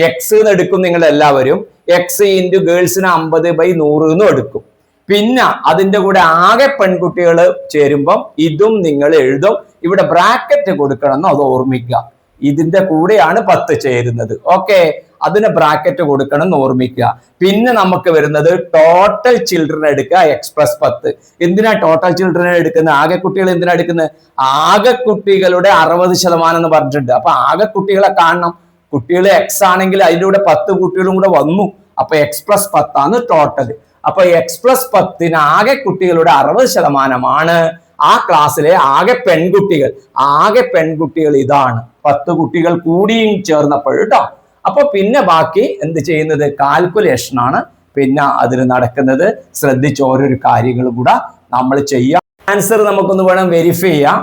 Speaker 1: എക്സ് എന്ന് എടുക്കും നിങ്ങൾ എല്ലാവരും. എക്സ് ഇൻറ്റു ഗേൾസിന് 50/100 എന്നും എടുക്കും. പിന്നെ അതിന്റെ കൂടെ ആകെ പെൺകുട്ടികൾ ചേരുമ്പം ഇതും നിങ്ങൾ എഴുതും. ഇവിടെ ബ്രാക്കറ്റ് കൊടുക്കണമെന്ന് അത് ഓർമ്മിക്കുക. ഇതിന്റെ കൂടെയാണ് 10 ചേരുന്നത്. ഓക്കെ, അതിന് ബ്രാക്കറ്റ് കൊടുക്കണം എന്ന് ഓർമ്മിക്കുക. പിന്നെ നമുക്ക് വരുന്നത് ടോട്ടൽ ചിൽഡ്രൻ എടുക്കുക, x+10. എന്തിനാ ടോട്ടൽ ചിൽഡ്രൻ എടുക്കുന്നത്? ആകെ കുട്ടികൾ എന്തിനാ എടുക്കുന്നത്? ആകെ കുട്ടികളുടെ 60% എന്ന് പറഞ്ഞിട്ടുണ്ട്. അപ്പൊ ആകെ കുട്ടികളെ കാണണം. കുട്ടികൾ x ആണെങ്കിൽ അതിൻ്റെ കൂടെ 10 കുട്ടികളും കൂടെ വന്നു. അപ്പൊ x+10 ആണ് ടോട്ടൽ. അപ്പൊ x+10 ആകെ കുട്ടികളുടെ 60% ആ ക്ലാസ്സിലെ ആകെ പെൺകുട്ടികൾ. ആകെ പെൺകുട്ടികൾ ഇതാണ്, 10 കുട്ടികൾ കൂടിയും ചേർന്നപ്പോൾ കേട്ടോ. അപ്പൊ പിന്നെ ബാക്കി എന്ത് ചെയ്യുന്നത്? കാൽക്കുലേഷൻ ആണ് പിന്നെ അതിന് നടക്കുന്നത്. ശ്രദ്ധിച്ച് ഓരോരോ കാര്യങ്ങളും കൂടെ നമ്മൾ ചെയ്യാം. ആൻസർ നമുക്കൊന്ന് വേണം വെരിഫൈ ചെയ്യാം.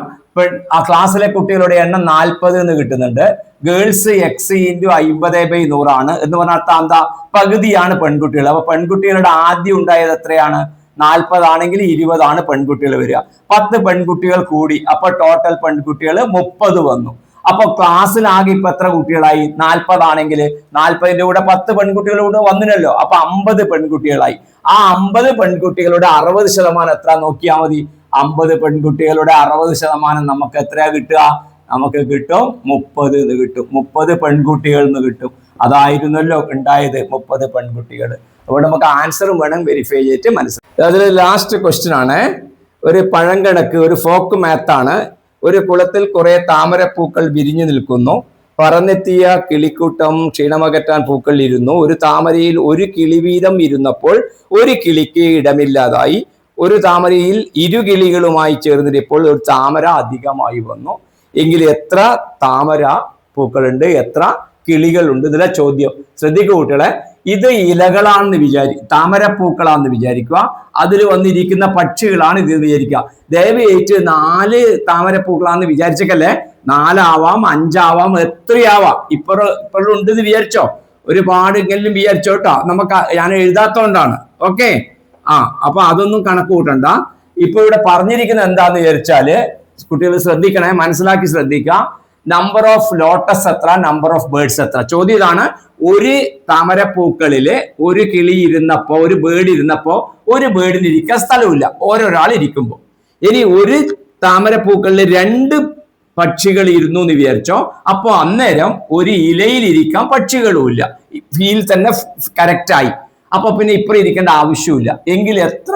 Speaker 1: ആ ക്ലാസ്സിലെ കുട്ടികളുടെ എണ്ണം 40 എന്ന് കിട്ടുന്നുണ്ട്. ഗേൾസ് x ഇൻറ്റു 50/100 ആണ് എന്ന് പറഞ്ഞാൽ എന്താ? പകുതിയാണ് പെൺകുട്ടികൾ. അപ്പൊ പെൺകുട്ടികളുടെ ആദ്യം ഉണ്ടായത് എത്രയാണ്? 40 ആണെങ്കിൽ 20 ആണ് പെൺകുട്ടികൾ വരിക. 10 പെൺകുട്ടികൾ കൂടി, അപ്പൊ ടോട്ടൽ പെൺകുട്ടികൾ 30 വന്നു. അപ്പൊ ക്ലാസ്സിലാകെ ഇപ്പൊ എത്ര കുട്ടികളായി? 40 ആണെങ്കിൽ 40ന്റെ കൂടെ 10 പെൺകുട്ടികൾ കൂടെ വന്നില്ലല്ലോ. അപ്പൊ 50 പെൺകുട്ടികളായി. ആ 50 പെൺകുട്ടികളുടെ 60% എത്ര നോക്കിയാൽ മതി. 50 പെൺകുട്ടികളുടെ 60% നമുക്ക് എത്രയാ കിട്ടുക? നമുക്ക് കിട്ടും 30 എന്ന് കിട്ടും. 30 പെൺകുട്ടികൾ എന്ന് കിട്ടും. അതായിരുന്നല്ലോ ഉണ്ടായത്, 30 പെൺകുട്ടികൾ. അപ്പോൾ നമുക്ക് ആൻസറും വേണം വെരിഫൈ ചെയ്തിട്ട് മനസ്സിലാക്കാം. അതിൽ ലാസ്റ്റ് ക്വസ്റ്റ്യൻ ആണ്. ഒരു പഴങ്കണക്ക്, ഒരു ഫോക്ക് മാത്താണ്. ഒരു കുളത്തിൽ കുറെ താമരപ്പൂക്കൾ വിരിഞ്ഞു നിൽക്കുന്നു. പറന്നെത്തിയ കിളിക്കൂട്ടം ക്ഷീണമകറ്റാൻ പൂക്കൾ ഇരുന്നു. ഒരു താമരയിൽ ഒരു കിളി വീതം ഇരുന്നപ്പോൾ ഒരു കിളിക്ക് ഇടമില്ലാതായി. ഒരു താമരയിൽ 2 കിളികളുമായി ചേർന്നിരിപ്പോൾ ഒരു താമര അധികമായി വന്നു. എങ്കിൽ എത്ര താമര പൂക്കളുണ്ട്, എത്ര കിളികളുണ്ട്? ഇതിലെ ചോദ്യം. ശ്രദ്ധിക്കൂ കുട്ടികളെ, ഇത് ഇലകളാണെന്ന് താമരപ്പൂക്കളാണെന്ന് വിചാരിക്കുക. അതിൽ വന്നിരിക്കുന്ന പക്ഷികളാണ് ഇത് വിചാരിക്കുക. ദയവേറ്റ് 4 താമരപ്പൂക്കളാണെന്ന് വിചാരിച്ചേക്കല്ലേ. 4 ആവാം, 5 ആവാം, എത്രയാവാം. ഇപ്പോഴും ഉണ്ട് എന്ന് വിചാരിച്ചോ, ഒരുപാട് എങ്കിലും വിചാരിച്ചോ കേട്ടോ. ഞാൻ എഴുതാത്തോണ്ടാണ്. ഓക്കെ. അപ്പൊ അതൊന്നും കണക്ക് കൂട്ടണ്ട. ഇപ്പൊ ഇവിടെ പറഞ്ഞിരിക്കുന്നത് എന്താന്ന് വിചാരിച്ചാല് കുട്ടികൾ ശ്രദ്ധിക്കണേ, മനസ്സിലാക്കി ശ്രദ്ധിക്കുക. നമ്പർ ഓഫ് ലോട്ടസ് എത്ര, നമ്പർ ഓഫ് ബേർഡ്സ് എത്ര. ചോദ്യം ഇതാണ്. ഒരു താമരപ്പൂക്കളില് ഒരു കിളി ഇരുന്നപ്പോ, ഒരു ബേർഡ് ഇരുന്നപ്പോ ഒരു ബേർഡിന് ഇരിക്കാൻ സ്ഥലമില്ല, ഓരോരാൾ ഇരിക്കുമ്പോ. ഇനി ഒരു താമരപ്പൂക്കളിൽ 2 പക്ഷികൾ ഇരുന്നു എന്ന് വിചാരിച്ചോ. അപ്പോ അന്നേരം ഒരു ഇലയിൽ ഇരിക്കാൻ പക്ഷികളും ഇല്ല. ഫീൽ തന്നെ കറക്റ്റായി. അപ്പൊ പിന്നെ ഇപ്പുറം ഇരിക്കേണ്ട ആവശ്യമില്ല. എങ്കിൽ എത്ര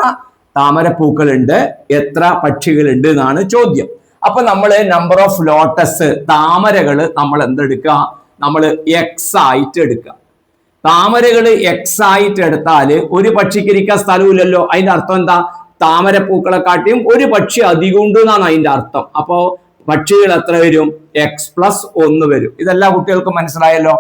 Speaker 1: താമരപ്പൂക്കളുണ്ട്, എത്ര പക്ഷികളുണ്ട് എന്നാണ് ചോദ്യം. അപ്പൊ നമ്മള് നമ്പർ ഓഫ് ലോട്ടസ്, താമരകള് നമ്മൾ എന്തെടുക്കുക, നമ്മൾ എക്സ് ആയിട്ട് എടുക്കുക. താമരകള് എക്സ് ആയിട്ട് എടുത്താല് ഒരു പക്ഷിക്ക് ഇരിക്കാൻ സ്ഥലമില്ലല്ലോ. അതിന്റെ അർത്ഥം എന്താ? താമരപ്പൂക്കളെ കാട്ടിയും ഒരു പക്ഷി അധികം ഉണ്ട് എന്നാണ് അതിന്റെ അർത്ഥം. അപ്പോ പക്ഷികൾ എത്ര വരും? x+1 വരും. ഇതെല്ലാ കുട്ടികൾക്കും മനസ്സിലായല്ലോ.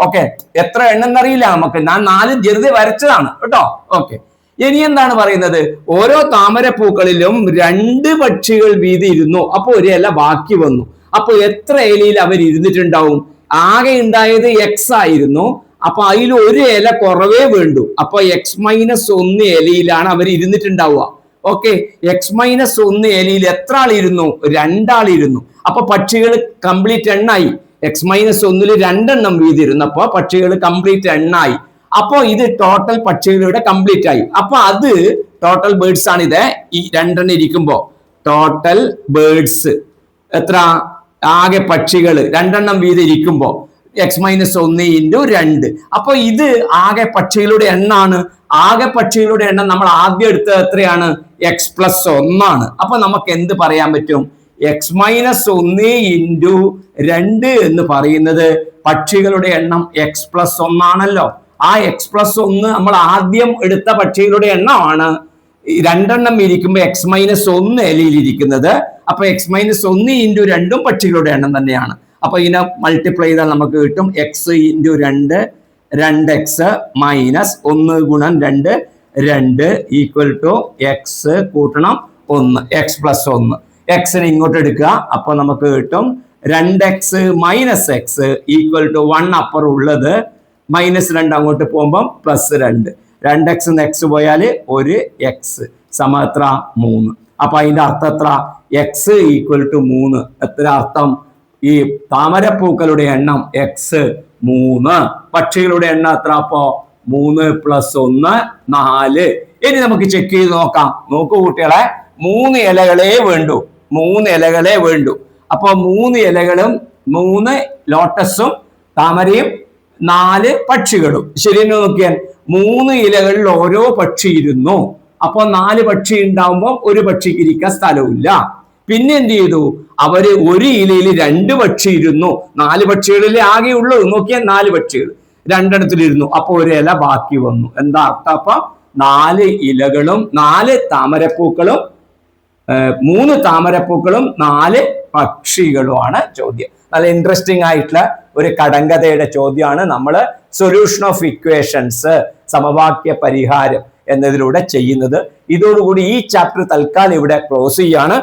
Speaker 1: ഓക്കെ. എത്ര എണ്ണം എന്നറിയില്ല നമുക്ക്, ഞാൻ 4 ജെറുതെ വരച്ചതാണ് കേട്ടോ. ഓക്കെ. ഇനി എന്താണ് പറയുന്നത്? ഓരോ താമരപ്പൂക്കളിലും 2 പക്ഷികൾ വീതി ഇരുന്നു. അപ്പൊ ഒരു ഇല ബാക്കി വന്നു. അപ്പൊ എത്ര ഇലയിൽ അവർ ഇരുന്നിട്ടുണ്ടാവും? ആകെ ഉണ്ടായത് x ആയിരുന്നു. അപ്പൊ അതിൽ ഒരു ഇല കുറവേ വേണ്ടു. അപ്പൊ x-1 ഇലയിലാണ് അവർ ഇരുന്നിട്ടുണ്ടാവുക. ഓക്കെ. x-1 ഇലയിൽ എത്ര ആളിരുന്നു? 2 ആളിരുന്നു. അപ്പൊ പക്ഷികൾ കംപ്ലീറ്റ് എണ്ണായി. x-1 2 വീതി ഇരുന്നപ്പോ പക്ഷികൾ കംപ്ലീറ്റ് എണ്ണായി. അപ്പോ ഇത് ടോട്ടൽ പക്ഷികളുടെ കംപ്ലീറ്റ് ആയി. അപ്പൊ അത് ടോട്ടൽ ബേർഡ്സ് ആണ്. ഇത് ഈ 2 ഇരിക്കുമ്പോ ടോട്ടൽ ബേർഡ്സ് എത്ര? ആകെ പക്ഷികൾ 2 വീതി ഇരിക്കുമ്പോ x-1 × 2. അപ്പൊ ഇത് ആകെ പക്ഷികളുടെ എണ്ണാണ്. ആകെ പക്ഷികളുടെ എണ്ണം നമ്മൾ ആദ്യം എടുത്തത് എത്രയാണ്? x+1 ആണ്. അപ്പൊ നമുക്ക് എന്ത് പറയാൻ പറ്റും? x-1 × 2 എന്ന് പറയുന്നത് പക്ഷികളുടെ എണ്ണം x+1 ആണല്ലോ. ആ x+1 നമ്മൾ ആദ്യം എടുത്ത പക്ഷികളുടെ എണ്ണമാണ്. 2 ഇരിക്കുമ്പോ x-1 ഇലയിൽ ഇരിക്കുന്നത്. അപ്പൊ x-1 × 2 പക്ഷികളുടെ എണ്ണം തന്നെയാണ്. അപ്പൊ ഇതിനെ മൾട്ടിപ്ലൈ ചെയ്താൽ നമുക്ക് കിട്ടും x × 2 2x minus 1 × 2 2 equal to x കൂട്ടണം 1 x+1. എക്സിനെ ഇങ്ങോട്ട് എടുക്കുക. അപ്പൊ നമുക്ക് കിട്ടും 2x minus X equal to 1 അപ്പുറം ഉള്ളത് -2 അങ്ങോട്ട് പോകുമ്പോൾ +2. 2x x പോയാല് 1x സമം എത്ര? 3. അപ്പൊ അതിന്റെ അർത്ഥം എത്ര? x = 3. എത്ര അർത്ഥം? ഈ താമരപ്പൂക്കളുടെ എണ്ണം x 3, പക്ഷികളുടെ എണ്ണം എത്ര? അപ്പോ 3 + 1 4. ഇനി നമുക്ക് ചെക്ക് ചെയ്ത് നോക്കാം. നോക്കൂ കുട്ടികളെ, 3 ഇലകളെ വേണ്ടു. 3 ഇലകളെ വേണ്ടു. അപ്പൊ 3 ഇലകളും 3 ലോട്ടസും താമരയും 4 പക്ഷികളും. ശരി, നോക്കിയാൽ 3 ഇലകളിൽ ഓരോ പക്ഷി ഇരുന്നു. അപ്പൊ 4 പക്ഷി ഉണ്ടാവുമ്പോൾ ഒരു പക്ഷിക്ക് ഇരിക്കാൻ സ്ഥലമില്ല. പിന്നെ എന്ത് ചെയ്തു? അവര് ഒരു ഇലയിൽ 2 പക്ഷി ഇരുന്നു. 4 പക്ഷികളിലെ ആകെ ഉള്ളൂ. നോക്കിയാൽ 4 പക്ഷികൾ 2 അപ്പൊ ഒരു ഇല ബാക്കി വന്നു. എന്താ അർത്ഥം? അപ്പൊ 4 ഇലകളും 4 താമരപ്പൂക്കളും 3 താമരപ്പൂക്കളും 4 പക്ഷികളുമാണ് ചോദ്യം. നല്ല ഇൻട്രസ്റ്റിംഗ് ആയിട്ടുള്ള ഒരു കടങ്കഥയുടെ ചോദ്യമാണ് നമ്മൾ സൊല്യൂഷൻ ഓഫ് ഇക്വേഷൻസ്, സമവാക്യ പരിഹാരം എന്നതിലൂടെ ചെയ്യുന്നത്. ഇതോടുകൂടി ഈ ചാപ്റ്റർ തൽക്കാലം ഇവിടെ ക്ലോസ് ചെയ്യാണ്.